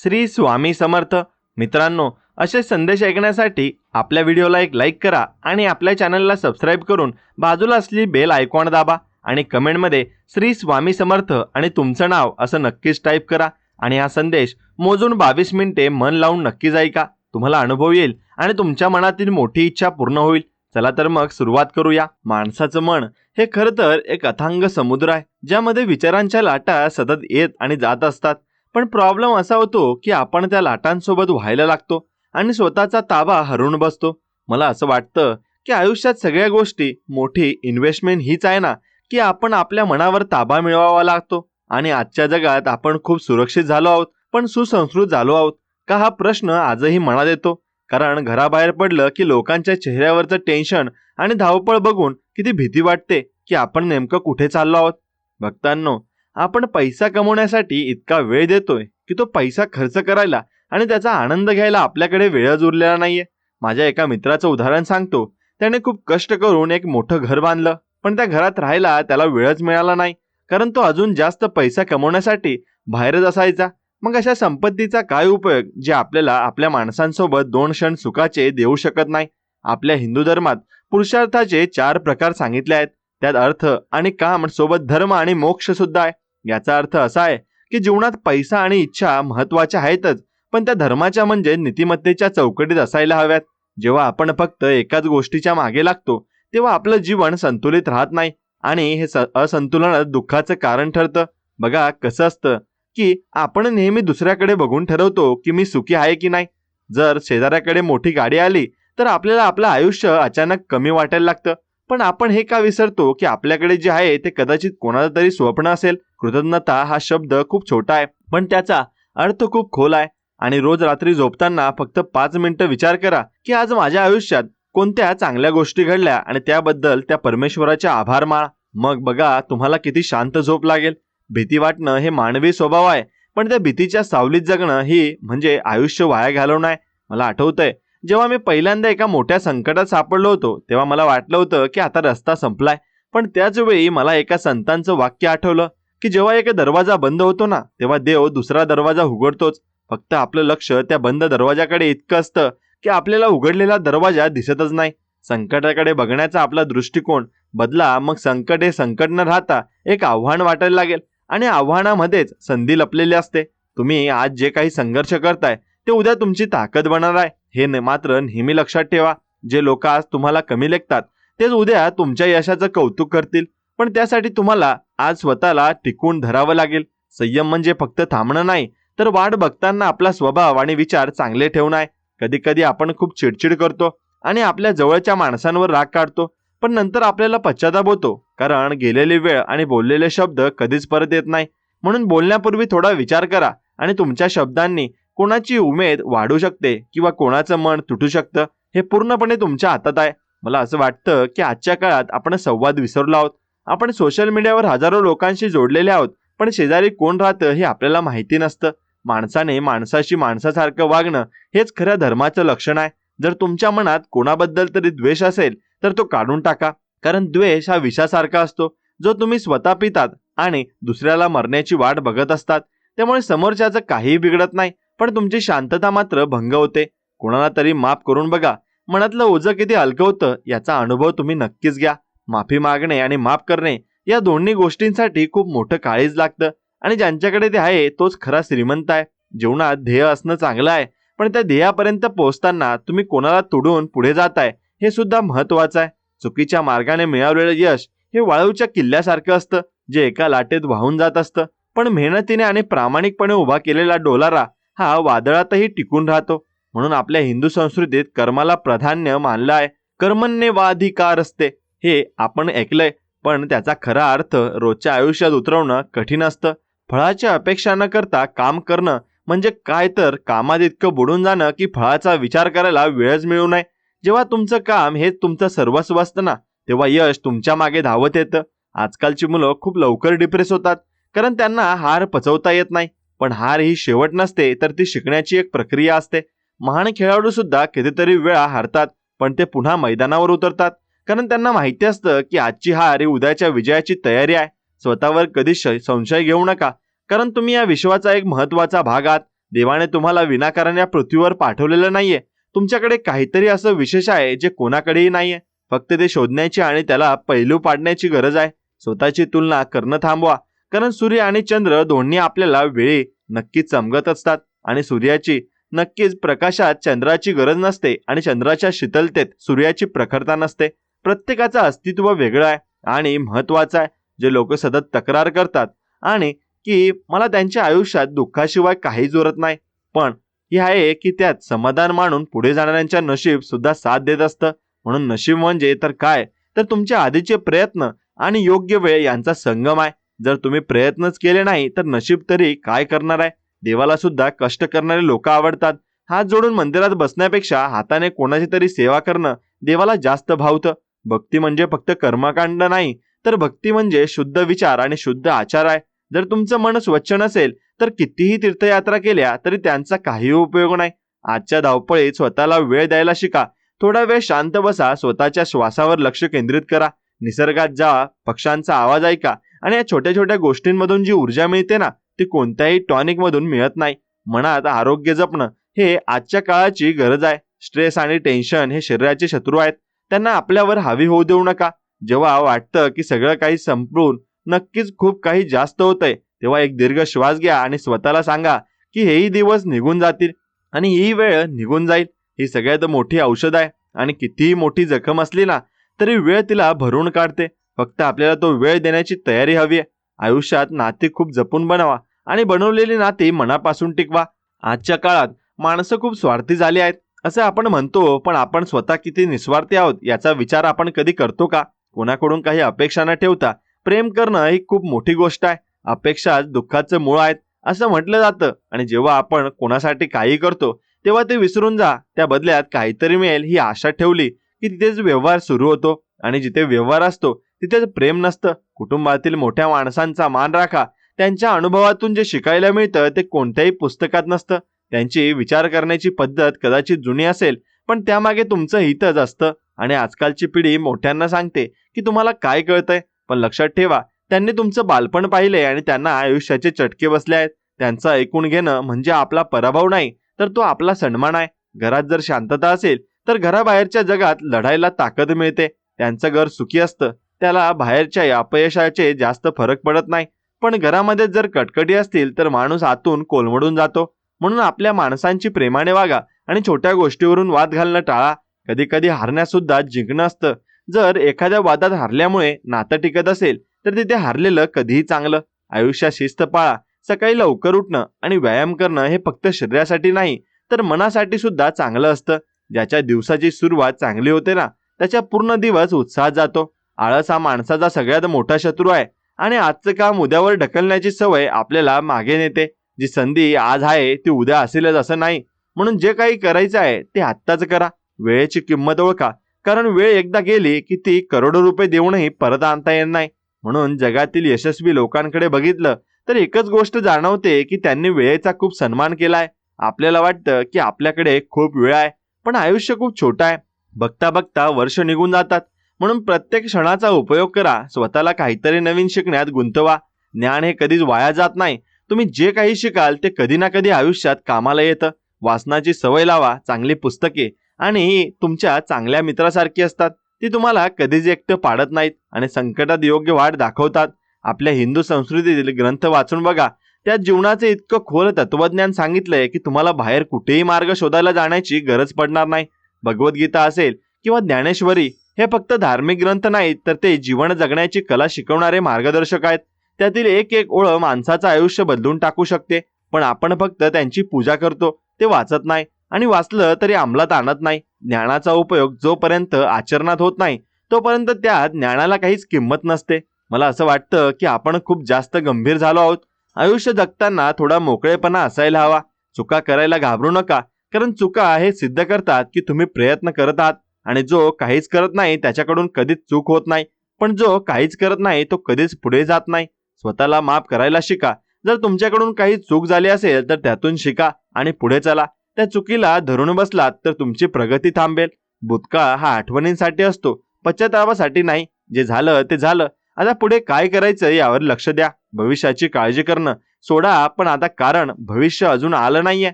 श्री स्वामी समर्थ. मित्रांनो, असे संदेश ऐकण्यासाठी आपल्या व्हिडिओला एक लाईक करा आणि आपल्या चॅनलला सबस्क्राईब करून बाजूला असलेली बेल आयकॉन दाबा आणि कमेंटमध्ये श्री स्वामी समर्थ आणि तुमचं नाव असं नक्कीच टाईप करा. आणि हा संदेश मोजून 22 मिनिटे मन लावून नक्कीच ऐका. तुम्हाला अनुभव येईल आणि तुमच्या मनातील मोठी इच्छा पूर्ण होईल. चला तर मग सुरुवात करूया. माणसाचं मन हे खरं तर एक अथांग समुद्र आहे, ज्यामध्ये विचारांच्या लाटा सतत येत आणि जात असतात. पण प्रॉब्लेम असा होतो की आपण त्या लाटांसोबत व्हायला लागतो आणि स्वतःचा ताबा हरवून बसतो. मला असं वाटतं की आयुष्यात सगळ्या गोष्टी मोठी इन्व्हेस्टमेंट हीच आहे ना, की आपण आपल्या मनावर ताबा मिळवावा लागतो. आणि आजच्या जगात आपण खूप सुरक्षित झालो आहोत, पण सुसंस्कृत झालो आहोत का, हा प्रश्न आजही मनात येतो. कारण घराबाहेर पडलं की लोकांच्या चेहऱ्यावरचं टेन्शन आणि धावपळ बघून किती भीती वाटते की आपण नेमकं कुठे चाललो आहोत. भक्तांनो, आपण पैसा कमवण्यासाठी इतका वेळ देतोय की तो पैसा खर्च करायला आणि त्याचा आनंद घ्यायला आपल्याकडे वेळच उरलेला नाहीये. माझ्या एका मित्राचं उदाहरण सांगतो. त्याने खूप कष्ट करून एक मोठं घर बांधलं, पण त्या घरात राहायला त्याला वेळच मिळाला नाही, कारण तो अजून जास्त पैसा कमवण्यासाठी बाहेरच असायचा. मग अशा संपत्तीचा काय उपयोग जे आपल्याला आपल्या माणसांसोबत 2 क्षण सुखाचे देऊ शकत नाही. आपल्या हिंदू धर्मात पुरुषार्थाचे 4 प्रकार सांगितले आहेत. त्यात अर्थ आणि काम सोबत धर्म आणि मोक्ष सुद्धा आहे. याचा अर्थ असा आहे की जीवनात पैसा आणि इच्छा महत्वाच्या आहेतच, पण त्या धर्माच्या म्हणजे नीतिमत्तेच्या चौकटीत असायला हव्यात. जेव्हा आपण फक्त एकाच गोष्टीच्या मागे लागतो तेव्हा आपलं जीवन संतुलित राहत नाही आणि हे असंतुलनच दुःखाचं कारण ठरतं. बघा कसं असतं की आपण नेहमी दुसऱ्याकडे बघून ठरवतो की मी सुखी आहे की नाही. जर शेजाऱ्याकडे मोठी गाडी आली तर आपल्याला आपलं आयुष्य अचानक कमी वाटायला लागतं. पण आपण हे का विसरतो की आपल्याकडे जे आहे ते कदाचित कोणाचं तरी स्वप्न असेल. कृतज्ञता हा शब्द खूप छोटा आहे, पण त्याचा अर्थ खूप खोल आहे. आणि रोज रात्री झोपताना फक्त 5 मिनिटं विचार करा की आज माझ्या आयुष्यात कोणत्या चांगल्या गोष्टी घडल्या आणि त्याबद्दल त्या परमेश्वराचे आभार माना. मग बघा तुम्हाला किती शांत झोप लागेल. भीती वाटणं हे मानवी स्वभाव आहे, पण त्या भीतीच्या सावलीत जगणं ही म्हणजे आयुष्य वाया घालवणं आहे. मला आठवतंय, जेव्हा मी पहिल्यांदा एका मोठ्या संकटात सापडलो होतो तेव्हा मला वाटलं होतं की आता रस्ता संपलाय. पण त्याच वेळी मला एका संतांचं वाक्य आठवलं की जेव्हा एक दरवाजा बंद होतो ना, तेव्हा देव दुसरा दरवाजा उघडतोच. फक्त आपलं लक्ष त्या बंद दरवाजाकडे इतकं असतं की आपल्याला उघडलेला दरवाजा दिसतच नाही. संकटाकडे बघण्याचा आपला दृष्टिकोन बदला, मग संकट हे संकट न राहता एक आव्हान वाटायला लागेल आणि आव्हानामध्येच संधी लपलेली असते. तुम्ही आज जे काही संघर्ष करताय ते उद्या तुमची ताकद बनणार आहे, हे मात्र नेहमी लक्षात ठेवा. जे लोक आज तुम्हाला कमी लेखतात तेच उद्या तुमच्या यशाचं कौतुक करतील. पण त्यासाठी तुम्हाला आज स्वतःला टिकून धरावं लागेल. संयम म्हणजे फक्त थांबणं नाही, तर वाट बघताना आपला स्वभाव आणि विचार चांगले ठेवणं आहे. कधी कधी आपण खूप चिडचिड करतो आणि आपल्या जवळच्या माणसांवर राग काढतो, पण नंतर आपल्याला पश्चाताप होतो, कारण गेलेली वेळ आणि बोललेले शब्द कधीच परत येत नाही. म्हणून बोलण्यापूर्वी थोडा विचार करा आणि तुमच्या शब्दांनी कोणाची उमेद वाढू शकते किंवा कोणाचं मन तुटू शकतं, हे पूर्णपणे तुमच्या हातात आहे. मला असं वाटतं की आजच्या काळात आपण संवाद विसरलो आहोत. आपण सोशल मीडियावर हजारो लोकांशी जोडलेले आहोत, पण शेजारी कोण राहतं हे आपल्याला माहिती नसतं. माणसाने माणसाशी माणसासारखं वागणं हेच खऱ्या धर्माचं लक्षण आहे. जर तुमच्या मनात कोणाबद्दल तरी द्वेष असेल तर तो काढून टाका, कारण द्वेष हा विषासारखा असतो जो तुम्ही स्वतः पितात आणि दुसऱ्याला मरण्याची वाट बघत असतात. त्यामुळे समोरच्याचं काहीही बिघडत नाही, पण तुमची शांतता मात्र भंग होते. कोणाला तरी माफ करून बघा, मनातलं ओझं किती हलकं होतं याचा अनुभव तुम्ही नक्कीच घ्या. माफी मागणे आणि माफ करणे या दोन्ही गोष्टींसाठी खूप मोठं काळीज लागतं आणि ज्यांच्याकडे ते आहे तोच खरा श्रीमंत आहे. जीवनात ध्येय असणं चांगलं आहे, पण त्या ध्येयापर्यंत पोहोचताना तुम्ही कोणाला तोडून पुढे जाताय हे सुद्धा महत्वाचं आहे. चुकीच्या मार्गाने मिळवलेलं यश हे वाळूच्या किल्ल्यासारखं असतं, जे एका लाटेत वाहून जात असतं. पण मेहनतीने आणि प्रामाणिकपणे उभा केलेला डोलारा हा वादळातही टिकून राहतो. म्हणून आपल्या हिंदू संस्कृतीत कर्माला प्राधान्य मानलं आहे. कर्मण्येवाधिकार असते हे आपण ऐकलंय, पण त्याचा खरा अर्थ रोजच्या आयुष्यात उतरवणं कठीण असतं. फळाची अपेक्षा न करता काम करणं म्हणजे काय, तर कामात इतकं बुडून जाणं की फळाचा विचार करायला वेळच मिळू नये. जेव्हा तुमचं काम हे तुमचं सर्वस्व असतं ना, तेव्हा यश तुमच्या मागे धावत येतं. आजकालची मुलं खूप लवकर डिप्रेस होतात, कारण त्यांना हार पचवता येत नाही. पण हार ही शेवट नसते, तर ती शिकण्याची एक प्रक्रिया असते. महान खेळाडू सुद्धा कितीतरी वेळा हारतात, पण ते पुन्हा मैदानावर उतरतात, कारण त्यांना माहिती असतं की आजची हार ही उद्याच्या विजयाची तयारी आहे. स्वतःवर कधी संशय घेऊ नका, कारण तुम्ही या विश्वाचा एक महत्वाचा भाग आहात. देवाने तुम्हाला विनाकारण या पृथ्वीवर पाठवलेलं नाहीये. तुमच्याकडे काहीतरी असं विशेष आहे जे कोणाकडेही नाहीये. फक्त ते शोधण्याची आणि त्याला पैलू पाडण्याची गरज आहे. स्वतःची तुलना करणं थांबवा, कारण सूर्य आणि चंद्र दोन्ही आपल्याला वेळी नक्कीच चमकत असतात आणि सूर्याची नक्कीच प्रकाशात चंद्राची गरज नसते आणि चंद्राच्या शीतलतेत सूर्याची प्रखरता नसते. प्रत्येकाचं अस्तित्व वेगळं आहे आणि महत्वाचं आहे. जे लोक सतत तक्रार करतात आणि की मला त्यांच्या आयुष्यात दुःखाशिवाय काहीच उरत नाही, पण हे आहे की त्यात समाधान मानून पुढे जाणाऱ्यांच्या नशीब सुद्धा साथ देत असतं. म्हणून नशीब म्हणजे तर काय, तर तुमचे आधीचे प्रयत्न आणि योग्य वेळ यांचा संगम आहे. जर तुम्ही प्रयत्नच केले नाही तर नशीब तरी काय करणार आहे. देवाला सुद्धा कष्ट करणारे लोक आवडतात. हात जोडून मंदिरात बसण्यापेक्षा हाताने कोणाची तरी सेवा करणं देवाला जास्त भावतं. भक्ती म्हणजे फक्त कर्मकांड नाही, तर भक्ती म्हणजे शुद्ध विचार आणि शुद्ध आचार आहे. जर तुमचं मन स्वच्छ नसेल तर कितीही तीर्थयात्रा केल्या तरी त्यांचा काही उपयोग नाही. आजच्या धावपळीत स्वतःला वेळ द्यायला शिका. थोडा वेळ शांत बसा, स्वतःच्या श्वासावर लक्ष केंद्रित करा, निसर्गात जा, पक्ष्यांचा आवाज ऐका आणि या छोट्या छोट्या गोष्टींमधून जी ऊर्जा मिळते ना, ती कोणत्याही टॉनिक मधून मिळत नाही. मनात आरोग्य जपणं हे आजच्या काळाची गरज आहे. स्ट्रेस आणि टेन्शन हे शरीराचे शत्रू आहेत. त्यांना आपल्यावर हावी होऊ देऊ नका. जेव्हा वाटतं की सगळं काही संपवून नक्कीच खूप काही जास्त होतंय, तेव्हा एक दीर्घ श्वास घ्या आणि स्वतःला सांगा की हेही दिवस निघून जातील आणि ही वेळ निघून जाईल. ही सगळ्यात मोठी औषध आहे आणि कितीही मोठी जखम असली ना, तरी वेळ तिला भरून काढते. फक्त आपल्याला तो वेळ देण्याची तयारी हवी आहे. आयुष्यात नाती खूप जपून बनवा आणि बनवलेली नाती मनापासून टिकवा. आजच्या काळात माणसं खूप स्वार्थी झाली आहेत असं आपण म्हणतो, पण आपण स्वतः किती निस्वार्थी आहोत याचा विचार आपण कधी करतो का? कोणाकडून काही अपेक्षा न ठेवता प्रेम करणं ही खूप मोठी गोष्ट आहे. अपेक्षाच दुःखाचं मूळ आहेत असं म्हटलं जातं आणि जेव्हा आपण कोणासाठी काही करतो तेव्हा ते विसरून जा. त्या बदल्यात काहीतरी मिळेल ही आशा ठेवली की तिथेच व्यवहार सुरू होतो आणि जिथे व्यवहार असतो तिथेच प्रेम नसतं. कुटुंबातील मोठ्या माणसांचा मान राखा. त्यांच्या अनुभवातून जे शिकायला मिळतं ते कोणत्याही पुस्तकात नसतं. त्यांची विचार करण्याची पद्धत कदाचित जुनी असेल, पण त्यामागे तुमचं हितच असतं. आणि आजकालची पिढी मोठ्यांना सांगते की तुम्हाला काय कळतंय, पण लक्षात ठेवा त्यांनी तुमचं बालपण पाहिले आणि त्यांना आयुष्याचे चटके बसले आहेत. त्यांचं ऐकून घेणं म्हणजे आपला पराभव नाही, तर तो आपला सन्मान आहे. घरात जर शांतता असेल तर घराबाहेरच्या जगात लढायला ताकद मिळते. त्यांचं घर सुखी असतं, त्याला बाहेरच्या अपयशाचे जास्त फरक पडत नाही. पण घरामध्ये जर कटकटी असतील तर माणूस आतून कोलमडून जातो. म्हणून आपल्या माणसांची प्रेमाने वागा आणि छोट्या गोष्टीवरून वाद घालणं टाळा. कधी कधी हारण्यासुद्धा जिंकणं असतं. जर एखाद्या वादात हारल्यामुळे नातं टिकत असेल तर तिथे हारलेलं कधीही चांगलं. आयुष्यात शिस्त पाळा. सकाळी लवकर उठणं आणि व्यायाम करणं हे फक्त शरीरासाठी नाही तर मनासाठी सुद्धा चांगलं असतं. ज्याच्या दिवसाची सुरुवात चांगली होते ना, त्याच्या पूर्ण दिवस उत्साहात जातो. आळस हा माणसाचा सगळ्यात मोठा शत्रू आहे आणि आजचं काम उद्यावर ढकलण्याची सवय आपल्याला मागे नेते. जी संधी आज आहे ती उद्या असेलच असं नाही. म्हणून जे काही करायचं आहे ते आत्ताच करा. वेळेची किंमत ओळखा, कारण वेळ एकदा गेली की ती करोडो रुपये देऊनही परत आणता येत नाही. म्हणून जगातील यशस्वी लोकांकडे बघितलं तर एकच गोष्ट जाणवते की त्यांनी वेळेचा खूप सन्मान केलाय. आपल्याला वाटतं की आपल्याकडे खूप वेळ आहे, पण आयुष्य खूप छोटं आहे. बघता बघता वर्ष निघून जातात. म्हणून प्रत्येक क्षणाचा उपयोग करा. स्वतःला काहीतरी नवीन शिकण्यात गुंतवा. ज्ञान हे कधीच वाया जात नाही. तुम्ही जे काही शिकाल ते कधी ना कधी आयुष्यात कामाला येतं. वाचनाची सवय लावा. चांगली पुस्तके आणि ही तुमच्या चांगल्या मित्रासारखी असतात. ती तुम्हाला कधीच एकटं पाडत नाहीत आणि संकटात योग्य वाट दाखवतात. आपल्या हिंदू संस्कृतीतील ग्रंथ वाचून बघा. त्यात जीवनाचे इतकं खोल तत्वज्ञान सांगितलंय की तुम्हाला बाहेर कुठेही मार्ग शोधायला जाण्याची गरज पडणार नाही. भगवद्गीता असेल किंवा ज्ञानेश्वरी हे फक्त धार्मिक ग्रंथ नाहीत, तर ते जीवन जगण्याची कला शिकवणारे मार्गदर्शक आहेत. त्यातील एक एक ओळ माणसाचं आयुष्य बदलून टाकू शकते. पण आपण फक्त त्यांची पूजा करतो, ते वाचत नाही आणि वाचलं तरी अंमलात आणत नाही. ज्ञानाचा उपयोग जोपर्यंत आचरणात होत नाही तोपर्यंत त्या ज्ञानाला काहीच किंमत नसते. मला असं वाटतं की आपण खूप जास्त गंभीर झालो आहोत. आयुष्य जगताना थोडा मोकळेपणा असायला हवा. चुका करायला घाबरू नका, कारण चुका हे सिद्ध करतात की तुम्ही प्रयत्न करत आहात. आणि जो काहीच करत नाही त्याच्याकडून कधीच चूक होत नाही, पण जो काहीच करत नाही तो कधीच पुढे जात नाही. स्वतःला माफ करायला शिका. जर तुमच्याकडून काही चूक झाली असेल तर त्यातून शिका आणि पुढे चला. त्या चुकीला धरून बसलात तर तुमची प्रगती थांबेल. भूतकाळ हा आठवणींसाठी असतो, पश्चातापासाठी नाही. जे झालं ते झालं. आता पुढे काय करायचं यावर लक्ष द्या. भविष्याची काळजी करणं सोडा, पण आता कारण भविष्य अजून आलं नाहीये.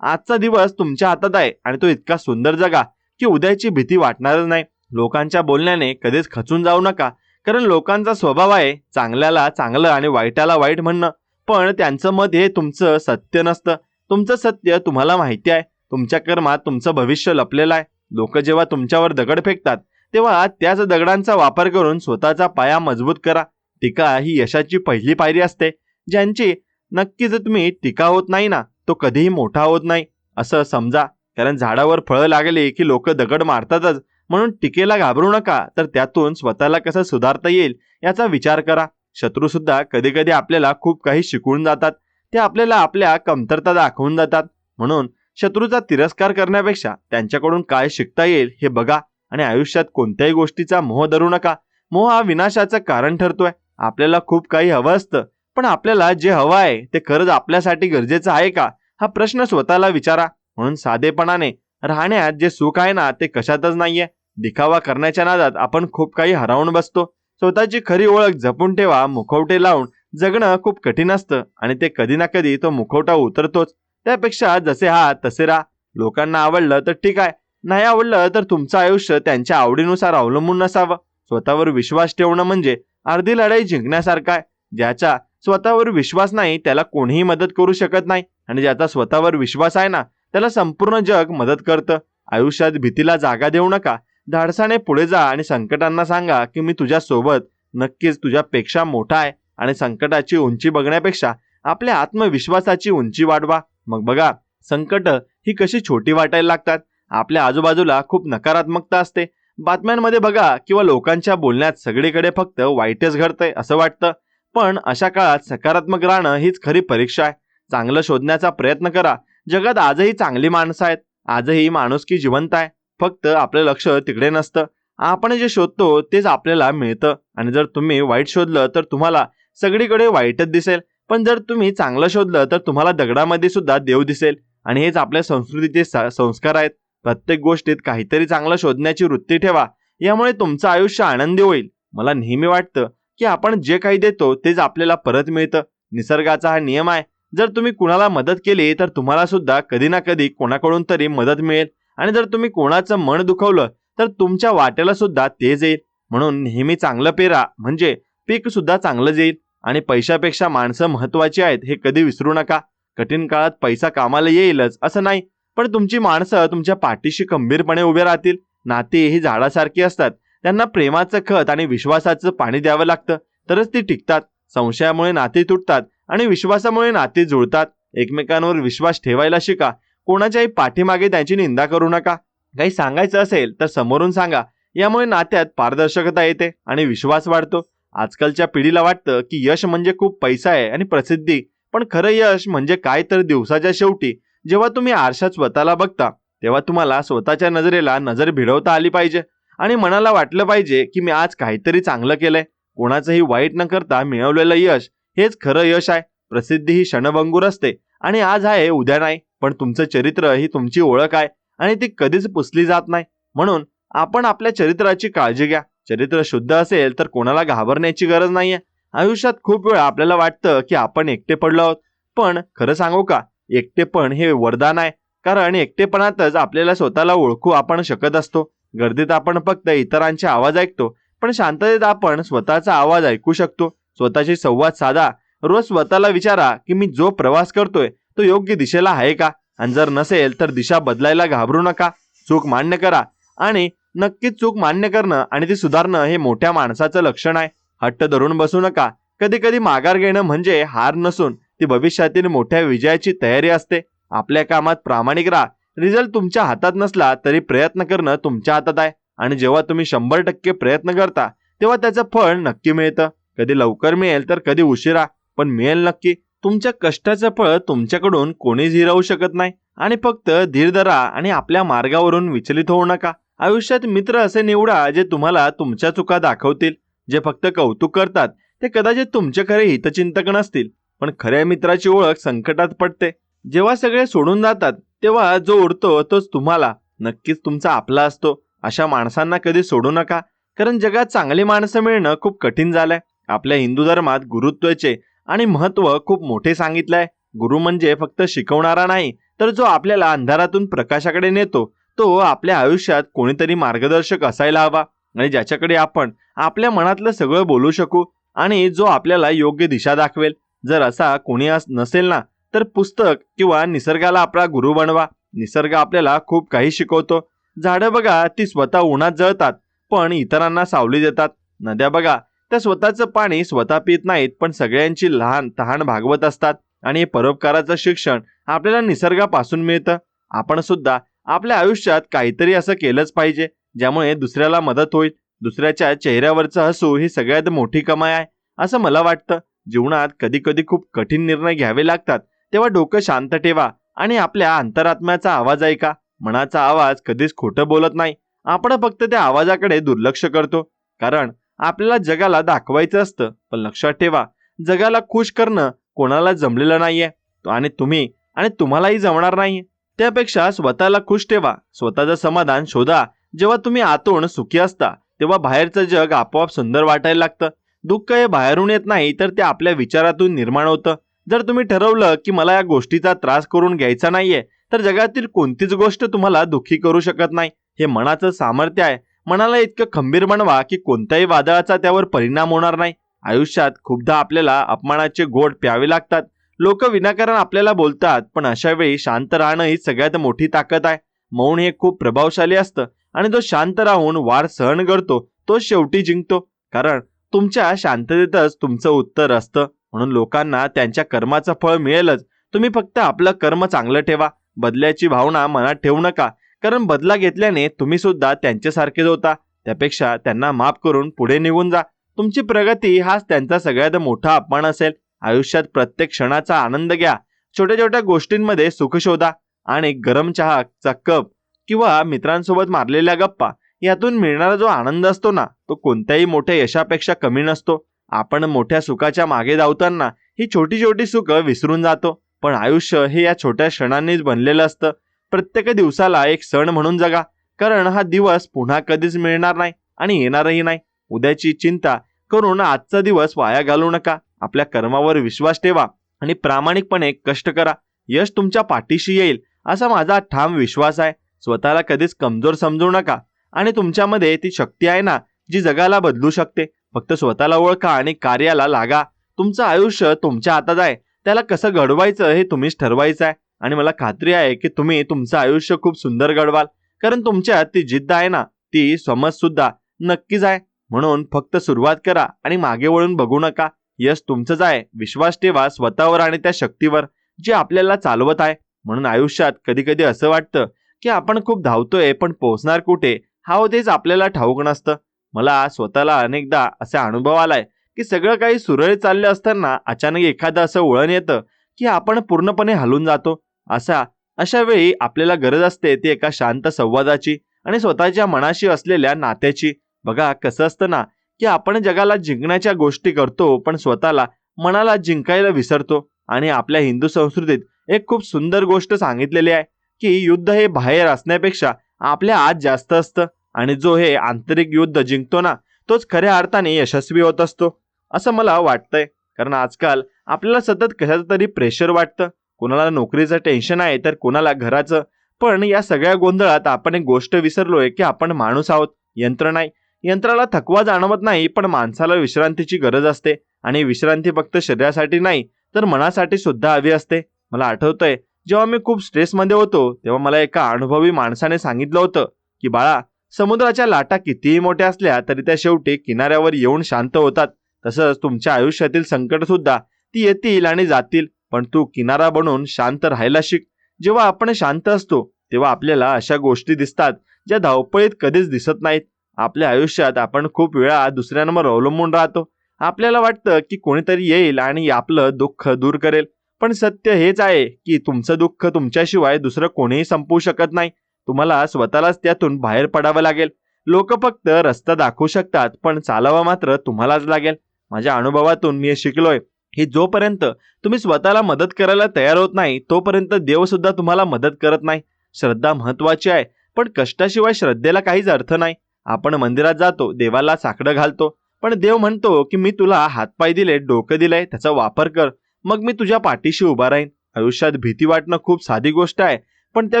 आजचा दिवस तुमच्या हातात आहे आणि तो इतका सुंदर जगा की उद्याची भीती वाटणारच नाही. लोकांच्या बोलण्याने कधीच खचून जाऊ नका, कारण लोकांचा स्वभाव आहे चांगल्याला चांगलं आणि वाईटाला वाईट म्हणणं. पण त्यांचं मत हे तुमचं सत्य नसतं. तुमचं सत्य तुम्हाला माहिती आहे. तुमच्या कर्मात तुमचं भविष्य लपलेलं आहे. लोक जेव्हा तुमच्यावर दगड फेकतात तेव्हा त्याच दगडांचा वापर करून स्वतःचा पाया मजबूत करा. टीका ही यशाची पहिली पायरी असते. ज्यांची नक्की जर तुम्ही टीका होत नाही ना, तो कधीही मोठा होत नाही असं समजा. कारण झाडावर फळं लागली की लोक दगड मारतातच. म्हणून टीकेला घाबरू नका, तर त्यातून स्वतःला कसं सुधारता येईल याचा विचार करा. शत्रू सुद्धा कधी कधी आपल्याला खूप काही शिकवून जातात. ते आपल्याला आपल्या कमतरता दाखवून जातात. म्हणून शत्रूचा तिरस्कार करण्यापेक्षा त्यांच्याकडून काय शिकता येईल हे बघा. आणि आयुष्यात कोणत्याही गोष्टीचा मोह धरू नका. मोह हा विनाशाचं कारण ठरतोय. आपल्याला खूप काही हवं असतं, पण आपल्याला जे हवं आहे ते खरंच आपल्यासाठी गरजेचं आहे का, हा प्रश्न स्वतःला विचारा. म्हणून साधेपणाने राहण्यात जे सुख आहे ना, ते कशातच नाहीये. दिखावा करण्याच्या नादात आपण खूप काही हरवून बसतो. स्वतःची खरी ओळख जपून ठेवा. मुखवटे लावून जगणं खूप कठीण असतं आणि ते कधी ना कधी तो मुखवटा उतरतोच. त्यापेक्षा जसे आहात तसे राहा. लोकांना आवडलं तर ठीक आहे, नाही आवडलं तर तुमचं आयुष्य त्यांच्या आवडीनुसार अवलंबून नसावं. स्वतःवर विश्वास ठेवणं म्हणजे अर्धी लढाई जिंकण्यासारखं आहे. ज्याचा स्वतःवर विश्वास नाही त्याला कोणीही मदत करू शकत नाही, आणि ज्याचा स्वतःवर विश्वास आहे ना, त्याला संपूर्ण जग मदत करतं. आयुष्यात भीतीला जागा देऊ नका. धाडसाने पुढे जा आणि संकटांना सांगा की मी तुझ्या सोबत. नक्कीच तुझ्यापेक्षा मोठा आहे. आणि संकटाची उंची बघण्यापेक्षा आपल्या आत्मविश्वासाची उंची वाढवा. मग बघा, संकट ही कशी छोटी वाटायला लागतात. आपल्या आजूबाजूला खूप नकारात्मकता असते. बातम्यांमध्ये बघा किंवा लोकांच्या बोलण्यात सगळीकडे फक्त वाईटच घडतंय असं वाटतं. पण अशा काळात सकारात्मक राहणं हीच खरी परीक्षा आहे. चांगलं शोधण्याचा प्रयत्न करा. जगात आजही चांगली माणसं आहेत. आजही माणुसकी जिवंत आहे. फक्त आपलं लक्ष तिकडे नसतं. आपण जे शोधतो तेच आपल्याला मिळतं. आणि जर तुम्ही वाईट शोधलं तर तुम्हाला सगळीकडे वाईटच दिसेल. पण जर तुम्ही चांगलं शोधलं तर तुम्हाला दगडामध्ये सुद्धा देव दिसेल. आणि हेच आपल्या संस्कृतीचे संस्कार आहेत. प्रत्येक गोष्टीत काहीतरी चांगलं शोधण्याची वृत्ती ठेवा. यामुळे तुमचं आयुष्य आनंदी होईल. मला नेहमी वाटतं की आपण जे काही देतो तेच आपल्याला परत मिळतं. निसर्गाचा हा नियम आहे. जर तुम्ही कुणाला मदत केली तर तुम्हाला सुद्धा कधी ना कधी कोणाकडून तरी मदत मिळेल. आणि जर तुम्ही कोणाचं मन दुखवलं तर तुमच्या वाट्याला सुद्धा तेच येईल. म्हणून नेहमी चांगलं पेरा, म्हणजे पीक सुद्धा चांगलं येईल. आणि पैशापेक्षा माणसं महत्वाची आहेत हे कधी विसरू नका. कठीण काळात पैसा कामाला येईलच असं नाही, पण तुमची माणसं तुमच्या पाठीशी खंबीरपणे उभे राहतील. नाती ही झाडासारखी असतात. त्यांना प्रेमाचं खत आणि विश्वासाचं पाणी द्यावं लागतं, तरच ती टिकतात. संशयामुळे नाती तुटतात आणि विश्वासामुळे नाती जुळतात. एकमेकांवर विश्वास ठेवायला शिका. कोणाच्याही पाठीमागे त्यांची निंदा करू नका. काही सांगायचं असेल तर समोरून सांगा. यामुळे नात्यात पारदर्शकता येते आणि विश्वास वाढतो. आजकालच्या पिढीला वाटतं की यश म्हणजे खूप पैसा आहे आणि प्रसिद्धी. पण खरं यश म्हणजे काय, तर दिवसाच्या शेवटी जेव्हा तुम्ही आरशात स्वतःला बघता तेव्हा तुम्हाला स्वतःच्या नजरेला नजर भिडवता आली पाहिजे. आणि मनाला वाटलं पाहिजे की मी आज काहीतरी चांगलं केलंय. कोणाचंही वाईट न करता मिळवलेलं यश हेच खरं यश आहे. प्रसिद्धी ही क्षणभंगूर असते आणि आज आहे उद्या नाही. पण तुमचं चरित्र ही तुमची ओळख आहे आणि ती कधीच पुसली जात नाही. म्हणून आपण आपल्या चरित्राची काळजी घ्या. चरित्र शुद्ध असेल तर कोणाला घाबरण्याची गरज नाहीये. आयुष्यात खूप वेळा आपल्याला वाटतं की आपण एकटे पडलो आहोत. पण खरं सांगू का, एकटेपण हे वरदान आहे. कारण एकटेपणातच आपल्याला स्वतःला ओळखू आपण शकत असतो. गर्दीत आपण फक्त इतरांचे आवाज ऐकतो, पण शांततेत आपण स्वतःचा आवाज ऐकू शकतो. स्वतःशी संवाद साधा. रोज स्वतःला विचारा की मी जो प्रवास करतोय तो योग्य दिशेला आहे का. आणि जर नसेल तर दिशा बदलायला घाबरू नका. चूक मान्य करा. आणि नक्कीच चूक मान्य करणं आणि ती सुधारणं हे मोठ्या माणसाचं लक्षण आहे. हट्ट धरून बसू नका. कधी कधी माघार घेणं म्हणजे हार नसून ती भविष्यातील मोठ्या विजयाची तयारी असते. आपल्या कामात प्रामाणिक राहा. रिझल्ट तुमच्या हातात नसला तरी प्रयत्न करणं तुमच्या हातात आहे. आणि जेव्हा तुम्ही 100% प्रयत्न करता तेव्हा त्याचं फळ नक्की मिळतं. कधी लवकर मिळेल तर कधी उशिरा, पण मिळेल नक्की. तुमच्या कष्टाचं फळ तुमच्याकडून कोणीच हिरावू शकत नाही. आणि फक्त धीर धरा आणि आपल्या मार्गावरून विचलित होऊ नका. आयुष्यात मित्र असे निवडा जे तुम्हाला तुमच्या चुका दाखवतील. जे फक्त कौतुक करतात ते कदाचित तुमचे खरे हितचिंतक नसतील. पण खऱ्या मित्राची ओळख संकटात पडते. जेव्हा सगळे सोडून जातात तेव्हा जो उरतो तोच तुम्हाला नक्कीच तुमचा आपला असतो. अशा माणसांना कधी सोडू नका, कारण जगात चांगली माणसं मिळणं खूप कठीण झालंय. आपल्या हिंदू धर्मात गुरुत्वाचे आणि महत्त्व खूप मोठे सांगितलंय. गुरु म्हणजे फक्त शिकवणारा नाही, तर जो आपल्याला अंधारातून प्रकाशाकडे नेतो. तो आपल्या आयुष्यात कोणीतरी मार्गदर्शक असायला हवा आणि ज्याच्याकडे आपण आपल्या मनातलं सगळं बोलू शकू आणि जो आपल्याला योग्य दिशा दाखवेल. जर असा कोणी नसेल ना, तर पुस्तक किंवा निसर्गाला आपला गुरु बनवा. निसर्ग आपल्याला खूप काही शिकवतो. झाडं बघा, ती स्वतः उन्हात जळतात पण इतरांना सावली देतात. नद्या बघा, त्या स्वतःचं पाणी स्वतः पित नाहीत पण सगळ्यांची लहान तहान भागवत असतात. आणि परोपकाराचं शिक्षण आपल्याला निसर्गापासून मिळतं. आपण सुद्धा आपल्या आयुष्यात काहीतरी असं केलंच पाहिजे ज्यामुळे दुसऱ्याला मदत होईल. दुसऱ्याच्या चेहऱ्यावरचं हसू ही सगळ्यात मोठी कमाई आहे असं मला वाटतं. जीवनात कधी कधी खूप कठीण निर्णय घ्यावे लागतात, तेव्हा डोकं शांत ठेवा आणि आपल्या अंतरात्म्याचा आवाज ऐका. मनाचा आवाज कधीच खोटं बोलत नाही. आपण फक्त त्या आवाजाकडे दुर्लक्ष करतो, कारण आपल्याला जगाला दाखवायचं असतं. पण लक्षात ठेवा, जगाला खुश करणं कोणाला जमलेलं नाहीये आणि तुम्हालाही जमणार नाहीये. त्यापेक्षा स्वतःला खुश ठेवा, स्वतःचं समाधान शोधा. जेव्हा तुम्ही आतून सुखी असता तेव्हा बाहेरचं जग आपोआप सुंदर वाटायला लागतं. दुःख हे बाहेरून येत नाही, तर ते आपल्या विचारातून निर्माण होतं. जर तुम्ही ठरवलं की मला या गोष्टीचा त्रास करून घ्यायचा नाहीये, तर जगातील कोणतीच गोष्ट तुम्हाला दुःखी करू शकत नाही. हे मनाचं सामर्थ्य आहे. मनाला इतकं खंबीर बनवा की कोणत्याही वादळाचा त्यावर परिणाम होणार नाही. आयुष्यात खूपदा आपल्याला अपमानाचे घोट प्यावे लागतात. लोक विनाकारण आपल्याला बोलतात, पण अशा वेळी शांत राहणं ही सगळ्यात मोठी ताकद आहे. मौन हे खूप प्रभावशाली असतं आणि जो शांत राहून वार सहन करतो तो शेवटी जिंकतो. कारण तुमच्या शांततेतच तुमचं उत्तर असतं. म्हणून लोकांना त्यांच्या कर्माचं फळ मिळेलच. तुम्ही फक्त आपलं कर्म चांगलं ठेवा. बदल्याची भावना मनात ठेवू नका, कारण बदला घेतल्याने तुम्ही सुद्धा त्यांच्यासारखेच होता. त्यापेक्षा त्यांना माफ करून पुढे निघून जा. तुमची प्रगती हाच त्यांचा सगळ्यात मोठा अपमान असेल. आयुष्यात प्रत्येक क्षणाचा आनंद घ्या. छोट्या छोट्या गोष्टींमध्ये सुख शोधा आणि गरम चहाचा कप किंवा मित्रांसोबत मारलेल्या गप्पा यातून मिळणारा जो आनंद असतो ना, तो कोणत्याही मोठ्या यशापेक्षा कमी नसतो. आपण मोठ्या सुखाच्या मागे धावताना ही छोटी छोटी सुख विसरून जातो, पण आयुष्य हे या छोट्या क्षणांनीच बनलेलं असतं. प्रत्येक दिवसाला एक सण म्हणून जगा, कारण हा दिवस पुन्हा कधीच मिळणार नाही आणि येणारही नाही. उद्याची चिंता करून आजचा दिवस वाया घालवू नका. आपल्या कर्मावर विश्वास ठेवा आणि प्रामाणिकपणे कष्ट करा. यश तुमच्या पाठीशी येईल असा माझा ठाम विश्वास आहे. स्वतःला कधीच कमजोर समजू नका आणि तुमच्यामध्ये ती शक्ती आहे ना, जी जगाला बदलू शकते. फक्त स्वतःला ओळखा आणि कार्याला लागा. तुमचं आयुष्य तुमच्या हातात आहे. त्याला कसं घडवायचं हे तुम्हीच ठरवायचं आहे आणि मला खात्री आहे की तुम्ही तुमचं आयुष्य खूप सुंदर घडवाल, कारण तुमच्यात ती जिद्द आहे ना, ती समज सुद्धा नक्कीच आहे. म्हणून फक्त सुरुवात करा आणि मागे वळून बघू नका. यश तुमचंच आहे. विश्वास ठेवा स्वतःवर आणि त्या शक्तीवर जी आपल्याला चालवत आहे. म्हणून आयुष्यात कधी कधी असं वाटतं की आपण खूप धावतोय, पण पोहोचणार कुठे हा तेच आपल्याला ठाऊक नसतं. मला स्वतःला अनेकदा असा अनुभव आलाय की सगळं काही सुरळीत चाललं असताना अचानक एखादं असं वळण येतं की आपण पूर्णपणे हलून जातो. अशा वेळी आपल्याला गरज असते ती एका शांत संवादाची आणि स्वतःच्या मनाशी असलेल्या नात्याची. बघा कसं असतं ना, की आपण जगाला जिंकण्याच्या गोष्टी करतो पण स्वतःला मनाला जिंकायला विसरतो. आणि आपल्या हिंदू संस्कृतीत एक खूप सुंदर गोष्ट सांगितलेली आहे की युद्ध हे बाहेर असण्यापेक्षा आपल्या आत जास्त असतं आणि जो हे आंतरिक युद्ध जिंकतो ना, तोच खऱ्या अर्थाने यशस्वी होत असतो असं मला वाटतंय. कारण आजकाल आपल्याला सतत कशाचं तरी प्रेशर वाटतं. कोणाला नोकरीचं टेन्शन आहे तर कोणाला घराचं. पण या सगळ्या गोंधळात आपण एक गोष्ट विसरलोय की आपण माणूस आहोत, यंत्र नाही. यंत्राला थकवा जाणवत नाही, पण माणसाला विश्रांतीची गरज असते आणि विश्रांती फक्त शरीरासाठी नाही तर मनासाठी सुद्धा हवी असते. मला आठवतंय, जेव्हा मी खूप स्ट्रेसमध्ये होतो तेव्हा मला एका अनुभवी माणसाने सांगितलं होतं की बाळा, समुद्राच्या लाटा कितीही मोठ्या असल्या तरी त्या शेवटी किनाऱ्यावर येऊन शांत होतात. तसंच तुमच्या आयुष्यातील संकट सुद्धा ती येतील आणि जातील, पण तू किनारा बनून शांत राहायला शिक. जेव्हा आपण शांत असतो तेव्हा आपल्याला अशा गोष्टी दिसतात ज्या धावपळीत कधीच दिसत नाहीत. आपल्या आयुष्यात आपण खूप वेळा दुसऱ्यांवर अवलंबून राहतो. आपल्याला वाटतं की कोणीतरी येईल आणि आपलं दुःख दूर करेल, पण सत्य हेच आहे की तुमचं दुःख तुमच्याशिवाय दुसरं कोणीही संपवू शकत नाही. तुम्हाला स्वतःलाच त्यातून बाहेर पडावं लागेल. लोक फक्त रस्ता दाखवू शकतात, पण चालावं मात्र तुम्हालाच लागेल. माझ्या अनुभवातून मी हे शिकलोय की जोपर्यंत तुम्ही स्वतःला मदत करायला तयार होत नाही तोपर्यंत देव सुद्धा तुम्हाला मदत करत नाही. श्रद्धा महत्वाची आहे, पण कष्टाशिवाय श्रद्धेला काहीच अर्थ नाही. आपण मंदिरात जातो, देवाला साकडं घालतो, पण देव म्हणतो की मी तुला हातपाय दिले, डोकं दिलंय, त्याचा वापर कर, मग मी तुझ्या पाठीशी उभा राहीन. आयुष्यात भीती वाटणं खूप साधी गोष्ट आहे, पण त्या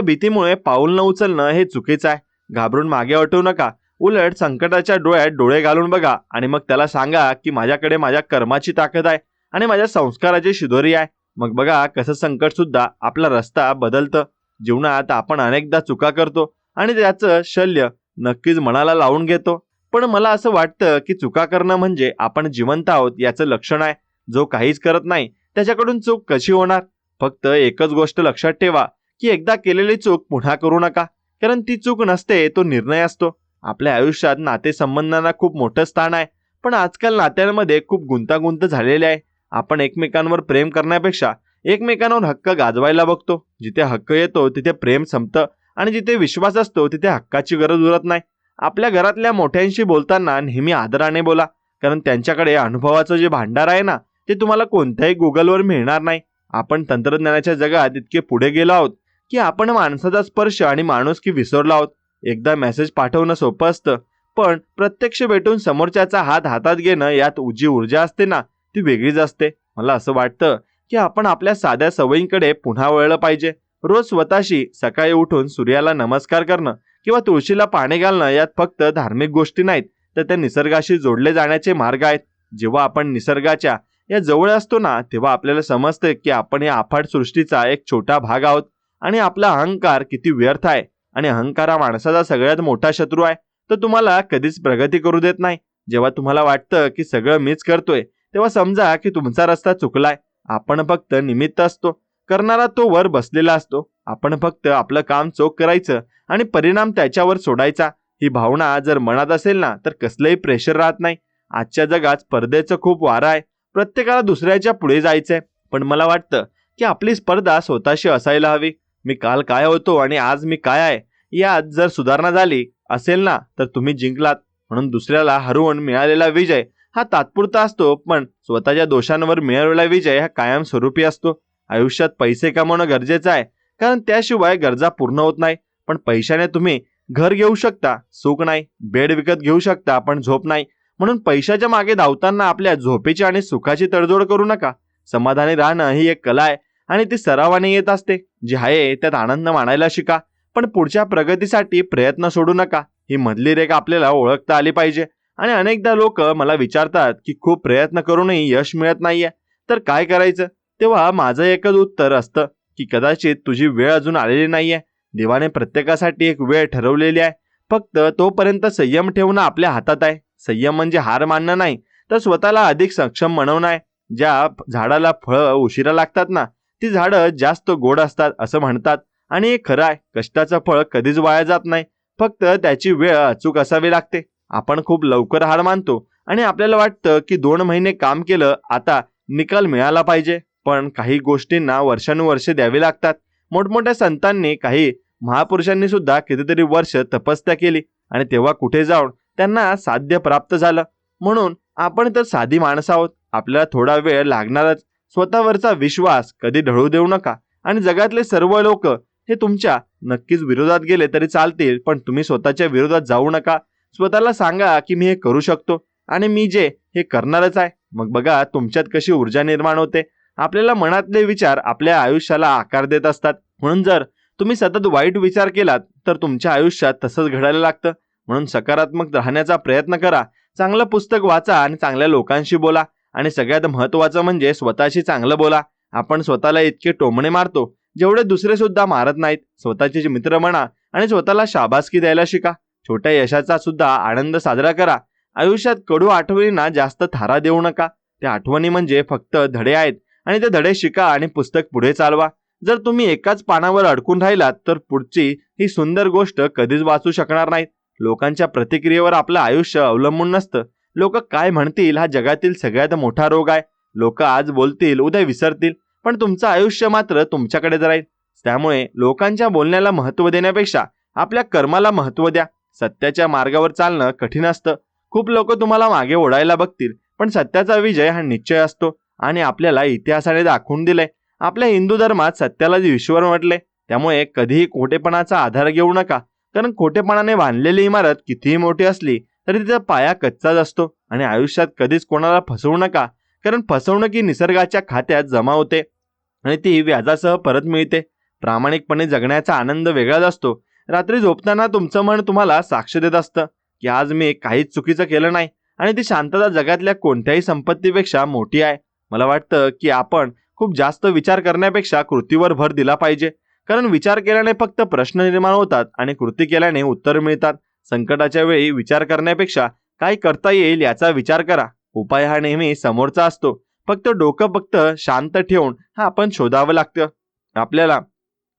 भीतीमुळे पाऊल न उचलणं हे चुकीचं आहे. घाबरून मागे हटवू नका. उलट संकटाच्या डोळ्यात डोळे घालून बघा आणि मग त्याला सांगा की माझ्याकडे माझ्या कर्माची ताकद आहे आणि माझ्या संस्काराची शिदोरी आहे. मग बघा कसं संकट सुद्धा आपला रस्ता बदलतं. जीवनात आपण अनेकदा चुका करतो आणि त्याचं शल्य नक्कीच मनाला लावून घेतो. पण मला असं वाटतं की चुका करणं म्हणजे आपण जिवंत आहोत याचं लक्षण आहे. जो काहीच करत नाही त्याच्याकडून चूक कशी होणार? फक्त एकच गोष्ट लक्षात ठेवा की एकदा केलेली चूक पुन्हा करू नका, कारण ती चूक नसते, तो निर्णय असतो. आपल्या आयुष्यात नातेसंबंधांना खूप मोठं स्थान आहे, पण आजकाल नात्यांमध्ये खूप गुंतागुंत झालेली आहे. आपण एकमेकांवर प्रेम करण्यापेक्षा एकमेकांवर हक्क गाजवायला बघतो. जिथे हक्क येतो तिथे प्रेम संपतं आणि जिथे विश्वास असतो तिथे हक्काची गरज उरत नाही. आपल्या घरातल्या मोठ्यांशी बोलताना नेहमी आदराने बोला, कारण त्यांच्याकडे अनुभवाचं जे भांडार आहे ना, ते तुम्हाला कोणत्याही गुगलवर मिळणार नाही. आपण तंत्रज्ञानाच्या जगात इतके पुढे गेलो आहोत की आपण माणसाचा स्पर्श आणि माणुसकी विसरलो आहोत. एकदा मेसेज पाठवणं सोपं असतं, पण प्रत्यक्ष भेटून समोरच्याचा हात हातात घेणं यात जी ऊर्जा असते ना, ती वेगळीच असते. मला असं वाटतं की आपण आपल्या साध्या सवयींकडे पुन्हा वळलं पाहिजे. रोज स्वतःशी सकाळी उठून सूर्याला नमस्कार करणं किंवा तुळशीला पाणी घालणं यात फक्त धार्मिक गोष्टी नाहीत, तर त्या निसर्गाशी जोडले जाण्याचे मार्ग आहेत. जेव्हा आपण निसर्गाच्या या जवळ असतो ना, तेव्हा आपल्याला समजतं की आपण या अफाट सृष्टीचा एक छोटा भाग आहोत आणि आपला अहंकार किती व्यर्थ आहे. आणि अहंकार हा माणसाचा सगळ्यात मोठा शत्रू आहे. तो तुम्हाला कधीच प्रगती करू देत नाही. जेव्हा तुम्हाला वाटतं की सगळं मीच करतोय, तेव्हा समजा की तुमचा रस्ता चुकलाय. आपण फक्त निमित्त असतो, करणारा तो वर बसलेला असतो. आपण फक्त आपलं काम चोख करायचं आणि परिणाम त्याच्यावर सोडायचा. ही भावना जर मनात असेल ना, तर कसलंही प्रेशर राहत नाही. आजच्या जगात स्पर्धेचं खूप वारा आहे. प्रत्येकाला दुसऱ्याच्या पुढे जायचंय, पण मला वाटतं की आपली स्पर्धा स्वतःशी असायला हवी. मी काल काय होतो आणि आज मी काय आहे यात जर सुधारणा झाली असेल ना, तर तुम्ही जिंकलात. म्हणून दुसऱ्याला हरवून मिळालेला विजय हा तात्पुरता असतो, पण स्वतःच्या दोषांवर मिळवलेला विजय हा कायमस्वरूपी असतो. आयुष्यात पैसे कमवणं गरजेचं आहे, कारण त्याशिवाय गरजा पूर्ण होत नाही. पण पैशाने तुम्ही घर घेऊ शकता, सुख नाही. बेड विकत घेऊ शकता, पण झोप नाही. म्हणून पैशाच्या मागे धावताना आपल्या झोपेची आणि सुखाची तडजोड करू नका. समाधानी राहणं ही एक कला आहे आणि ती सरावाने येत असते. जे आहे त्यात आनंद मानायला शिका, पण पुढच्या प्रगतीसाठी प्रयत्न सोडू नका. ही मधली रेखा आपल्याला ओळखता आली पाहिजे. आणि अनेकदा लोक मला विचारतात की खूप प्रयत्न करूनही यश मिळत नाहीये, तर काय करायचं? तेव्हा माझं एकच उत्तर असतं की कदाचित तुझी वेळ अजून आलेली नाहीये. देवाने प्रत्येकासाठी एक वेळ ठरवलेली आहे. फक्त तोपर्यंत संयम ठेवणं आपल्या हातात आहे. संयम म्हणजे हार मानणं नाही, तर स्वतःला अधिक सक्षम बनवणं आहे. ज्या झाडाला फळं उशिरा लागतात ना, ती झाडं जास्त गोड असतात असं म्हणतात. आणि हे खरं आहे, कष्टाचं फळ कधीच वाया जात नाही. फक्त त्याची वेळ अचूक असावी लागते. आपण खूप लवकर हार मानतो आणि आपल्याला वाटतं की 2 महिने काम केलं, आता निकाल मिळाला पाहिजे. पण काही गोष्टींना वर्षानुवर्षे द्यावी लागतात. मोठमोठ्या संतांनी, काही महापुरुषांनी सुद्धा कितीतरी वर्ष तपस्या केली आणि तेव्हा कुठे जाऊन त्यांना साध्य प्राप्त झालं. म्हणून आपण तर साधी माणसं आहोत, आपल्याला थोडा वेळ लागणारच. स्वतःवरचा विश्वास कधी ढळू देऊ नका. आणि जगातले सर्व लोक हे तुमच्या नक्कीच विरोधात गेले तरी चालतील, पण तुम्ही स्वतःच्या विरोधात जाऊ नका. स्वतःला सांगा की मी हे करू शकतो आणि मी जे हे करणारच आहे. मग बघा तुमच्यात कशी ऊर्जा निर्माण होते. आपल्याला मनातले विचार आपल्या आयुष्याला आकार देत असतात. म्हणून जर तुम्ही सतत वाईट विचार केलात तर तुमच्या आयुष्यात तसंच घडायला लागतं. म्हणून सकारात्मक राहण्याचा प्रयत्न करा. चांगलं पुस्तक वाचा आणि चांगल्या लोकांशी बोला. आणि सगळ्यात महत्त्वाचं म्हणजे स्वतःशी चांगलं बोला. आपण स्वतःला इतके टोमणे मारतो जेवढे दुसरे सुद्धा मारत नाहीत. स्वतःचे मित्र म्हणा आणि स्वतःला शाबासकी द्यायला शिका. छोट्या यशाचा सुद्धा आनंद साजरा करा. आयुष्यात कडू आठवणींना जास्त थारा देऊ नका. त्या आठवणी म्हणजे फक्त धडे आहेत आणि ते धडे शिका आणि पुस्तक पुढे चालवा. जर तुम्ही एकाच पानावर अडकून राहिलात तर पुढची ही सुंदर गोष्ट कधीच वाचू शकणार नाहीत. लोकांच्या प्रतिक्रियेवर आपलं आयुष्य अवलंबून नसतं. लोक काय म्हणतील हा जगातील सगळ्यात मोठा रोग आहे. लोक आज बोलतील, उद्या विसरतील, पण तुमचं आयुष्य मात्र तुमच्याकडे राहील. त्यामुळे लोकांच्या बोलण्याला महत्त्व देण्यापेक्षा आपल्या कर्माला महत्त्व द्या. सत्याच्या मार्गावर चालणं कठीण असतं. खूप लोक तुम्हाला मागे ओढायला बघतील, पण सत्याचा विजय हा निश्चय असतो. आणि आपल्याला इतिहासाने दाखवून दिलंय. आपल्या हिंदू धर्मात सत्याला ईश्वर म्हटले. त्यामुळे कधीही खोटेपणाचा आधार घेऊ नका, कारण खोटेपणाने बांधलेली इमारत कितीही मोठी असली तरी तिचा पाया कच्चाच असतो. आणि आयुष्यात कधीच कोणाला फसवू नका, कारण फसवणूक ही निसर्गाच्या खात्यात जमा होते आणि ती व्याजासह परत मिळते. प्रामाणिकपणे जगण्याचा आनंद वेगळाच असतो. रात्री झोपताना तुमचं मन तुम्हाला साक्ष देत असतं की आज मी काहीच चुकीचं केलं नाही, आणि ती शांतता जगातल्या कोणत्याही संपत्तीपेक्षा मोठी आहे. मला वाटतं की आपण खूप जास्त विचार करण्यापेक्षा कृतीवर भर दिला पाहिजे, कारण विचार केल्याने फक्त प्रश्न निर्माण होतात आणि कृती केल्याने उत्तर मिळतात. संकटाच्या वेळी विचार करण्यापेक्षा काय करता येईल याचा विचार करा. उपाय हा नेहमी समोरचा असतो, फक्त डोकं शांत ठेवून हा आपण शोधावं लागतं. आपल्याला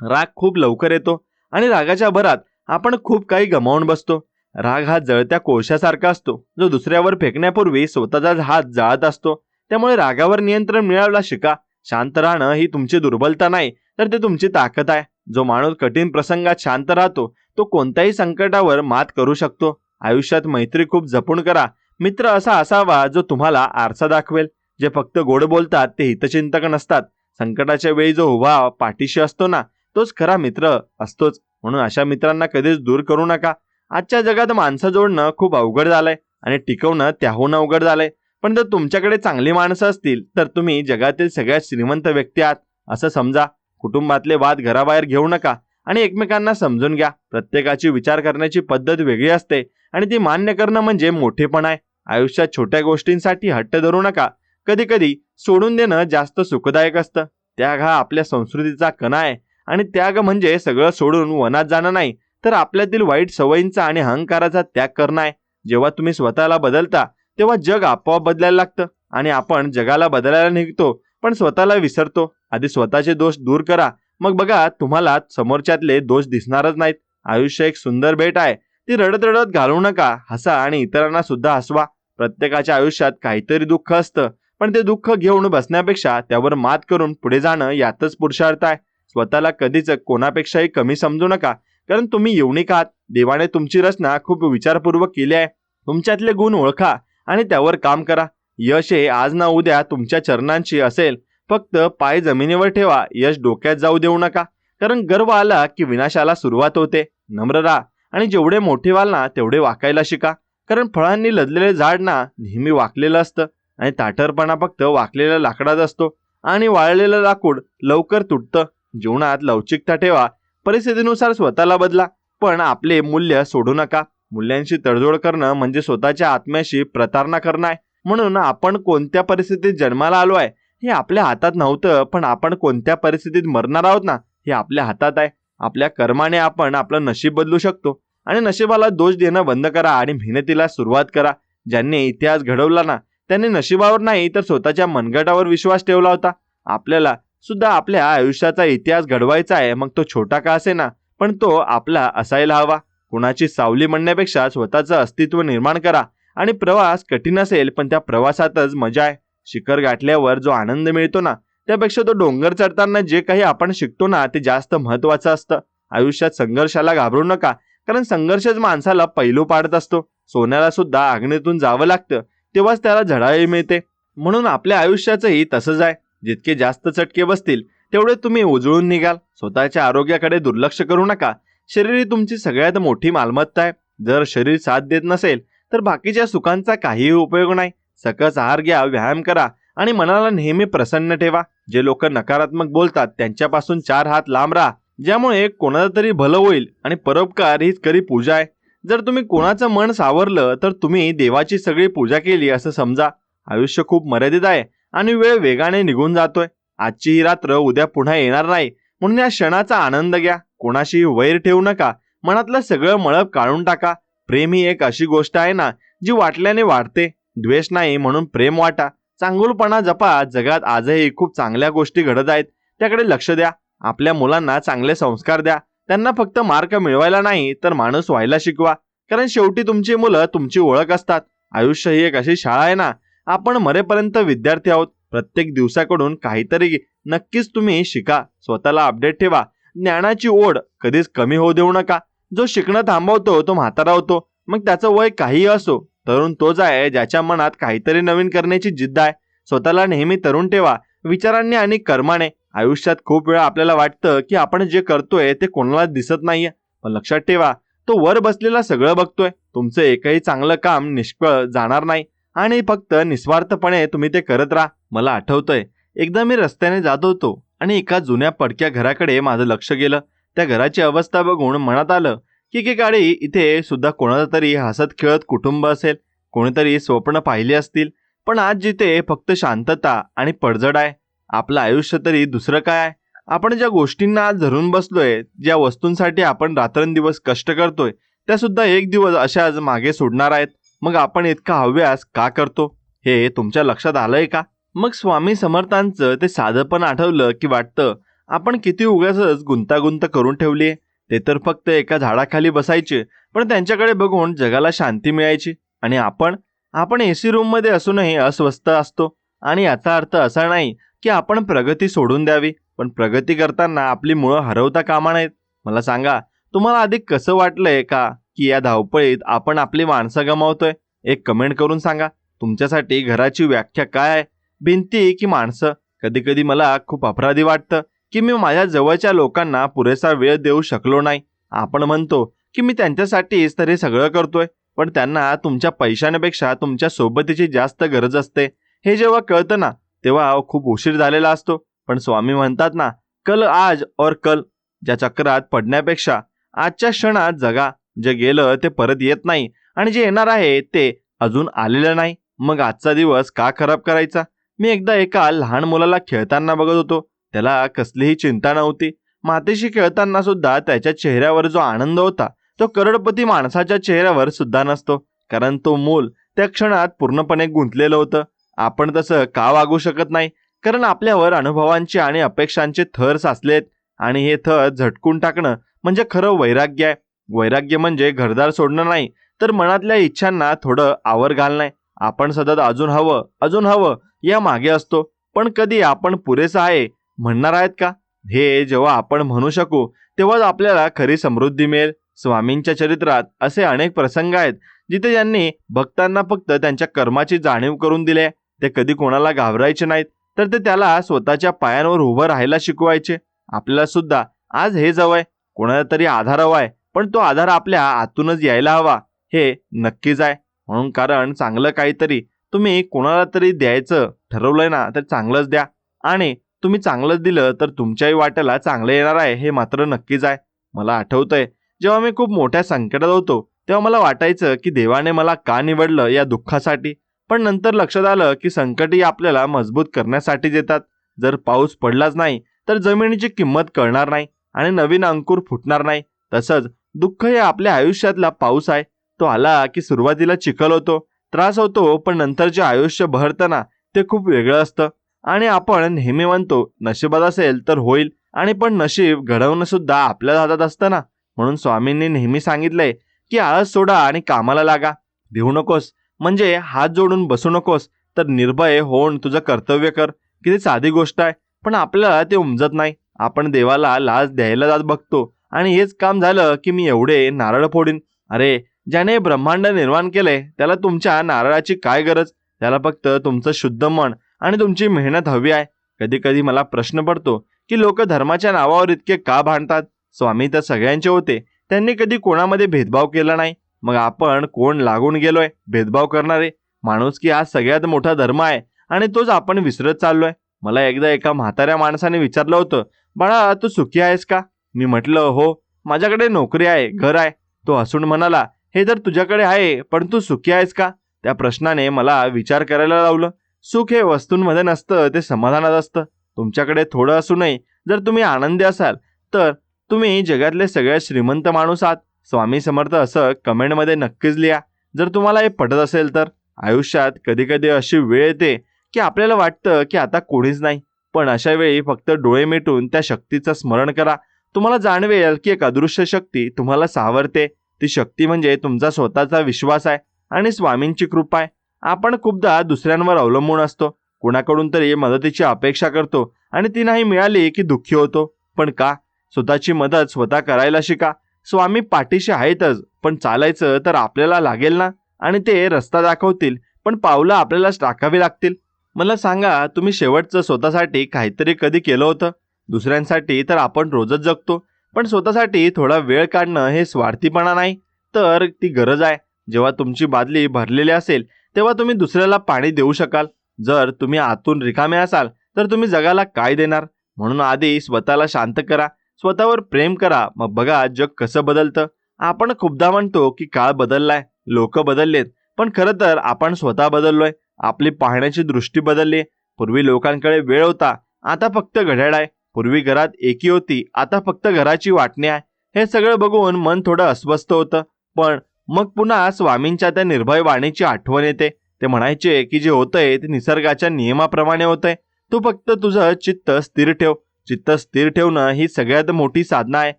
राग खूप लवकर येतो आणि रागाच्या भरात आपण खूप काही गमावून बसतो. राग हा जळत्या कोळशासारखा असतो, जो दुसऱ्यावर फेकण्यापूर्वी स्वतःचाच हात जाळत असतो. त्यामुळे रागावर नियंत्रण मिळवला शिका. शांत राहणं ही तुमची दुर्बलता नाही, तर ते तुमची ताकद आहे. जो माणूस कठीण प्रसंगात शांत राहतो तो कोणत्याही संकटावर मात करू शकतो. आयुष्यात मैत्री खूप जपून करा. मित्र असा असावा जो तुम्हाला आरसा दाखवेल. जे फक्त गोड बोलतात ते हितचिंतक नसतात. संकटाच्या वेळी जो उभा पाठीशी असतो ना, तोच खरा मित्र असतोच. म्हणून अशा मित्रांना कधीच दूर करू नका. आजच्या जगात माणसं जोडणं खूप अवघड झालंय आणि टिकवणं त्याहून अवघड झालंय. पण जर तुमच्याकडे चांगली माणसं असतील तर तुम्ही जगातील सगळ्यात श्रीमंत व्यक्ती आहात असं समजा. कुटुंबातले वाद घराबाहेर घेऊ नका आणि एकमेकांना समजून घ्या. प्रत्येकाची विचार करण्याची पद्धत वेगळी असते आणि ती मान्य करणं म्हणजे मोठेपण आहे. आयुष्यात छोट्या गोष्टींसाठी हट्ट धरू नका. कधी कधी सोडून देणं जास्त सुखदायक असतं. त्याग हा आपल्या संस्कृतीचा कणा आहे आणि त्याग म्हणजे सगळं सोडून वनात जाणं नाही, तर आपल्यातील वाईट सवयींचा आणि अहंकाराचा त्याग करणं आहे. जेव्हा तुम्ही स्वतःला बदलता तेव्हा जग आपोआप बदलायला लागतं आणि आपण जगाला बदलायला निघतो पण स्वतःला विसरतो. आधी स्वतःचे दोष दूर करा, मग बघा तुम्हाला समोरच्यातले दोष दिसणारच नाहीत. आयुष्य एक सुंदर भेट आहे, ती रडत रडत घालवू नका. हसा आणि इतरांना सुद्धा हसवा. प्रत्येकाच्या आयुष्यात काहीतरी दुःख असतं, पण ते दुःख घेऊन बसण्यापेक्षा त्यावर मात करून पुढे जाणं यातच पुरुषार्थ आहे. स्वतःला कधीच कोणापेक्षाही कमी समजू नका, कारण तुम्ही युनिक आहात. देवाने तुमची रचना खूप विचारपूर्वक केली आहे. तुमच्यातले गुण ओळखा आणि त्यावर काम करा. यश हे आज ना उद्या तुमच्या चरणांशी असेल. फक्त पाय जमिनीवर ठेवा, यश डोक्यात जाऊ देऊ नका, कारण गर्व आला की विनाशाला सुरुवात होते. नम्र राहा आणि जेवढे मोठे व्हाल ना तेवढे वाकायला शिका, कारण फळांनी लदलेले झाड ना नेहमी वाकलेलं असतं आणि ताठरपणा फक्त वाकलेल्या लाकडात असतो आणि वाळलेलं लाकूड लवकर तुटतं. जीवनात लवचिकता ठेवा. परिस्थितीनुसार स्वतःला बदला, पण आपले मूल्य सोडू नका. मूल्यांशी तडजोड करणं म्हणजे स्वतःच्या आत्म्याशी प्रतारणा करणं आहे. म्हणून आपण कोणत्या परिस्थितीत जन्माला आलो आहे हे आपल्या हातात नव्हतं, पण आपण कोणत्या परिस्थितीत मरणार आहोत ना हे आपल्या हातात आहे. आपल्या कर्माने आपण आपलं नशीब बदलू शकतो आणि नशिबाला दोष देणं बंद करा आणि मेहनतीला सुरुवात करा. ज्यांनी इतिहास घडवला ना त्यांनी नशिबावर नाही तर स्वतःच्या मनगटावर विश्वास ठेवला होता. आपल्याला सुद्धा आपल्या आयुष्याचा इतिहास घडवायचा आहे, मग तो छोटा का असेना, पण तो आपला असायला हवा. कुणाची सावली म्हणण्यापेक्षा स्वतःचं अस्तित्व निर्माण करा आणि प्रवास कठीण असेल पण त्या प्रवासातच मजा आहे. शिखर गाठल्यावर जो आनंद मिळतो ना त्यापेक्षा तो डोंगर चढताना जे काही आपण शिकतो ना ते जास्त महत्वाचं असतं. आयुष्यात संघर्षाला घाबरू नका, कारण संघर्षच माणसाला पैलू पाडत असतो. सोन्याला सुद्धा आग्नेतून जावं लागतं, तेव्हाच त्याला झळाळी मिळते. म्हणून आपल्या आयुष्याचंही तसंच आहे. जितके जास्त चटके बसतील तेवढे तुम्ही उजळून निघाल. स्वतःच्या आरोग्याकडे दुर्लक्ष करू नका. शरीर ही तुमची सगळ्यात मोठी मालमत्ता आहे. जर शरीर साथ देत नसेल तर बाकीच्या सुखांचा काहीही उपयोग नाही. सकस आहार घ्या, व्यायाम करा आणि मनाला नेहमी प्रसन्न ठेवा. जे लोक नकारात्मक बोलतात त्यांच्यापासून 4 हात लांब राहा, ज्यामुळे कोणाचं तरी भलं होईल आणि परोपकार हीच खरी पूजा आहे. जर तुम्ही कोणाचं मन सावरलं तर तुम्ही देवाची सगळी पूजा केली असं समजा. आयुष्य खूप मर्यादित आहे आणि वेळ वेगाने निघून जातोय. आजची ही रात्र उद्या पुन्हा येणार नाही, म्हणून या क्षणाचा आनंद घ्या. कोणाशी वैर ठेवू नका. मनातलं सगळं मळप काढून टाका. प्रेम ही एक अशी गोष्ट आहे ना जी वाटल्याने वाढते. द्वेष नाही म्हणून प्रेम वाटा. चांगुलपणा जपा. जगात आजही खूप चांगल्या गोष्टी घडत आहेत, त्याकडे लक्ष द्या. आपल्या मुलांना चांगले संस्कार द्या. त्यांना फक्त मार्क मिळवायला नाही तर माणूस व्हायला शिकवा, कारण शेवटी तुमची मुलं तुमची ओळख असतात. आयुष्य ही एक अशी शाळा आहे ना, आपण मरेपर्यंत विद्यार्थी आहोत. प्रत्येक दिवसाकडून काहीतरी नक्कीच तुम्ही शिका. स्वतःला अपडेट ठेवा. ज्ञानाची ओढ कधीच कमी होऊ देऊ नका. जो शिकणं थांबवतो तो म्हातारा होतो, मग त्याचं वय काहीही असो. तरुण तोच आहे ज्याच्या मनात काहीतरी नवीन करण्याची जिद्द आहे. स्वतःला नेहमी तरुण ठेवा, विचारांनी आणि कर्माने. आयुष्यात खूप वेळा आपल्याला वाटतं की आपण जे करतोय ते कोणाला दिसत नाहीये, पण लक्षात ठेवा तो वर बसलेला सगळं बघतोय. तुमचं एकही चांगलं काम निष्फळ जाणार नाही आणि फक्त निस्वार्थपणे तुम्ही ते करत राहा. मला आठवतंय, एकदा मी रस्त्याने जात होतो आणि एका जुन्या पडक्या घराकडे माझं लक्ष गेलं. त्या घराची अवस्था बघून मनात आलं की एकेकाळी इथे सुद्धा कोणाचं तरी हसत खेळत कुटुंब असेल, कोणीतरी स्वप्न पाहिली असतील. पण आज जिथे फक्त शांतता आणि पडझड आहे, आपलं आयुष्य तरी दुसरं काय आहे? आपण ज्या गोष्टींना आज धरून बसलोय, ज्या वस्तूंसाठी आपण रात्रंदिवस कष्ट करतोय, त्या सुद्धा एक दिवस अशाच मागे सोडणार आहेत. मग आपण इतका हव्यास का करतो, हे तुमच्या लक्षात आलंय का? मग स्वामी समर्थांचं ते साधंपण आठवलं की वाटतं आपण किती उगाचच गुंतागुंत करून ठेवली. ते तर फक्त एका झाडाखाली बसायचे, पण त्यांच्याकडे बघून जगाला शांती मिळायची. आणि आपण एसी रूम मध्ये असूनही अस्वस्थ असतो. आणि याचा अर्थ असा नाही की आपण प्रगती सोडून द्यावी, पण प्रगती करताना आपली मुळं हरवता कामा नयेत. मला सांगा, तुम्हाला आधी कसं वाटलंय का की या धावपळीत आपण आपली माणसं गमावतोय? एक कमेंट करून सांगा. तुमच्यासाठी घराची व्याख्या काय आहे? भिंती की माणसं? कधी कधी मला खूप अपराधी वाटतं की मी माझ्या जवळच्या लोकांना पुरेसा वेळ देऊ शकलो नाही. आपण म्हणतो की मी त्यांच्यासाठीच तर हे सगळं करतोय, पण त्यांना तुमच्या पैशांपेक्षा तुमच्या सोबतीची जास्त गरज असते. हे जेव्हा कळतं ना, तेव्हा खूप उशीर झालेला असतो. पण स्वामी म्हणतात ना, कल आज और कल. ज्या चक्रात पडण्यापेक्षा आजच्या क्षणात जगा. जे गेलं ते परत येत नाही आणि जे येणार आहे ते अजून आलेलं नाही. मग आजचा दिवस का खराब करायचा? मी एकदा एका लहान मुलाला खेळताना बघत होतो. त्याला कसलीही चिंता नव्हती. मातीशी खेळताना सुद्धा त्याच्या चेहऱ्यावर जो आनंद होता, तो करोडपती माणसाच्या चेहऱ्यावर सुद्धा नसतो. कारण तो मूल त्या क्षणात पूर्णपणे गुंतलेलं होतं. आपण तसं का वागू शकत नाही? कारण आपल्यावर अनुभवांचे आणि अपेक्षांचे थर साचलेत. आणि हे थर झटकून टाकणं म्हणजे खरं वैराग्य आहे. वैराग्य म्हणजे घरदार सोडणं नाही, तर मनातल्या इच्छांना थोडं आवर घालणं. आपण सतत अजून हवं या मागे असतो. पण कधी आपण पुरेसं आहे म्हणणार आहेत का? हे जेव्हा आपण म्हणू शकू, तेव्हाच आपल्याला खरी समृद्धी मिळेल. स्वामींच्या चरित्रात असे अनेक प्रसंग आहेत जिथे त्यांनी भक्तांना फक्त त्यांच्या कर्माची जाणीव करून दिली. ते कधी कोणाला घाबरायचे नाहीत, तर ते त्याला स्वतःच्या पायांवर उभं राहायला शिकवायचे. आपल्याला सुद्धा आज हे हवंय, कोणाला तरी आधार हवाय, पण तो आधार आपल्या आतूनच यायला हवा, हे नक्कीच आहे. म्हणून कारण चांगलं काहीतरी तुम्ही कोणाला तरी द्यायचं ठरवलंय ना, तर चांगलंच द्या. आणि तुम्ही चांगलंच दिलं तर तुमच्याही वाट्याला चांगलं येणार आहे, हे मात्र नक्कीच आहे. मला आठवतंय, जेव्हा मी खूप मोठ्या संकटात होतो, तेव्हा मला वाटायचं की देवाने मला का निवडलं या दुःखासाठी. पण नंतर लक्षात आलं की संकटही आपल्याला मजबूत करण्यासाठीच येतात. जर पाऊस पडलाच नाही तर जमिनीची किंमत कळणार नाही आणि नवीन अंकुर फुटणार नाही. तसंच दुःख हे आपल्या आयुष्यातला पाऊस आहे. तो आला की सुरुवातीला चिखल होतो, त्रास होतो, पण नंतर जे आयुष्य बहरतं ना, ते खूप वेगळं असतं. आणि आपण नेहमी म्हणतो नशिबात असेल तर होईल, आणि पण नशीब घडवणं सुद्धा आपल्याच हातात असतं ना. म्हणून स्वामींनी नेहमी सांगितलंय की आळस सोडा आणि कामाला लागा. भिवू नकोस, म्हणजे हात जोडून बसू नकोस, तर निर्भय होऊन तुझं कर्तव्य कर. किती साधी गोष्ट आहे, पण आपल्याला ते उमजत नाही. आपण देवाला लाच द्यायला जात बघतो आणि हेच काम झालं की मी एवढे नारळ फोडीन. अरे, ज्याने ब्रह्मांड निर्माण केलंय त्याला तुमच्या नारळाची काय गरज? त्याला फक्त तुमचं शुद्ध मन आणि तुमची मेहनत हवी आहे. कधी कधी मला प्रश्न पडतो की लोक धर्माच्या नावावर इतके का भांडतात? स्वामी तर सगळ्यांचे होते, त्यांनी कधी कोणामध्ये भेदभाव केला नाही. मग आपण कोण लागून गेलोय भेदभाव करणारे? माणुसकी हा सगळ्यात मोठा धर्म आहे आणि तोच आपण विसरत चाललोय. मला एकदा एका म्हाताऱ्या माणसाने विचारलं होतं, बाळा तू सुखी आहेस का? मी म्हटलं हो, माझ्याकडे नोकरी आहे, घर आहे. तो हसून म्हणाला, हे तर तुझ्याकडे आहे, पण तू सुखी आहेस का? त्या प्रश्नाने मला विचार करायला लावलं. सुख हे वस्तूंमध्ये नसतं, ते समाधानात असतं. तुमच्याकडे थोडं असूनही जर तुम्ही आनंदी असाल तर तुम्ही जगातले सगळ्यात श्रीमंत माणूस आहात. स्वामी समर्थ असं कमेंटमध्ये नक्कीच लिहा, जर तुम्हाला हे पटत असेल तर. आयुष्यात कधी कधी अशी वेळ येते की आपल्याला वाटतं की आता कोणीच नाही, पण अशा वेळी फक्त डोळे मिटून त्या शक्तीचं स्मरण करा. तुम्हाला जाणवेल की एक अदृश्य शक्ती तुम्हाला सावरते. ती शक्ती म्हणजे तुमचा स्वतःचा विश्वास आहे आणि स्वामींची कृपा आहे. आपण खूपदा दुसऱ्यांवर अवलंबून असतो, कुणाकडून तरी मदतीची अपेक्षा करतो आणि ती नाही मिळाली की दुःखी होतो. पण का? स्वतःची मदत स्वतः करायला शिका. स्वामी पाठीशी आहेतच, पण चालायचं तर आपल्याला लागेल ना. आणि ते रस्ता दाखवतील, पण पावलं आपल्यालाच टाकावी लागतील. मला सांगा, तुम्ही शेवटचं स्वतःसाठी काहीतरी कधी केलं होतं? दुसऱ्यांसाठी तर आपण रोजच जगतो, पण स्वतःसाठी थोडा वेळ काढणं हे स्वार्थीपणा नाही, तर ती गरज आहे. जेव्हा तुमची बादली भरलेली असेल तेव्हा तुम्ही दुसऱ्याला पाणी देऊ शकाल. जर तुम्ही आतून रिकामे असाल तर तुम्ही जगाला काय देणार? म्हणून आधी स्वतःला शांत करा, स्वतःवर प्रेम करा, मग बघा जग कसं बदलतं. आपण खूपदा म्हणतो की काळ बदललाय, लोक बदललेत, पण खरं तर आपण स्वतः बदललोय. आपली पाहण्याची दृष्टी बदलली. पूर्वी लोकांकडे वेळ होता, आता फक्त घड्याळ आहे. पूर्वी घरात एकी होती, आता फक्त घराची वाटणी आहे. हे सगळं बघून मन थोडं अस्वस्थ होतं. पण मग पुन्हा स्वामींच्या त्या निर्भय वाणीची आठवण येते. ते म्हणायचे की जे होतंय ते निसर्गाच्या नियमाप्रमाणे होतंय. तू फक्त तुझं चित्त स्थिर ठेव. चित्त स्थिर ठेवणं ही सगळ्यात मोठी साधना आहे.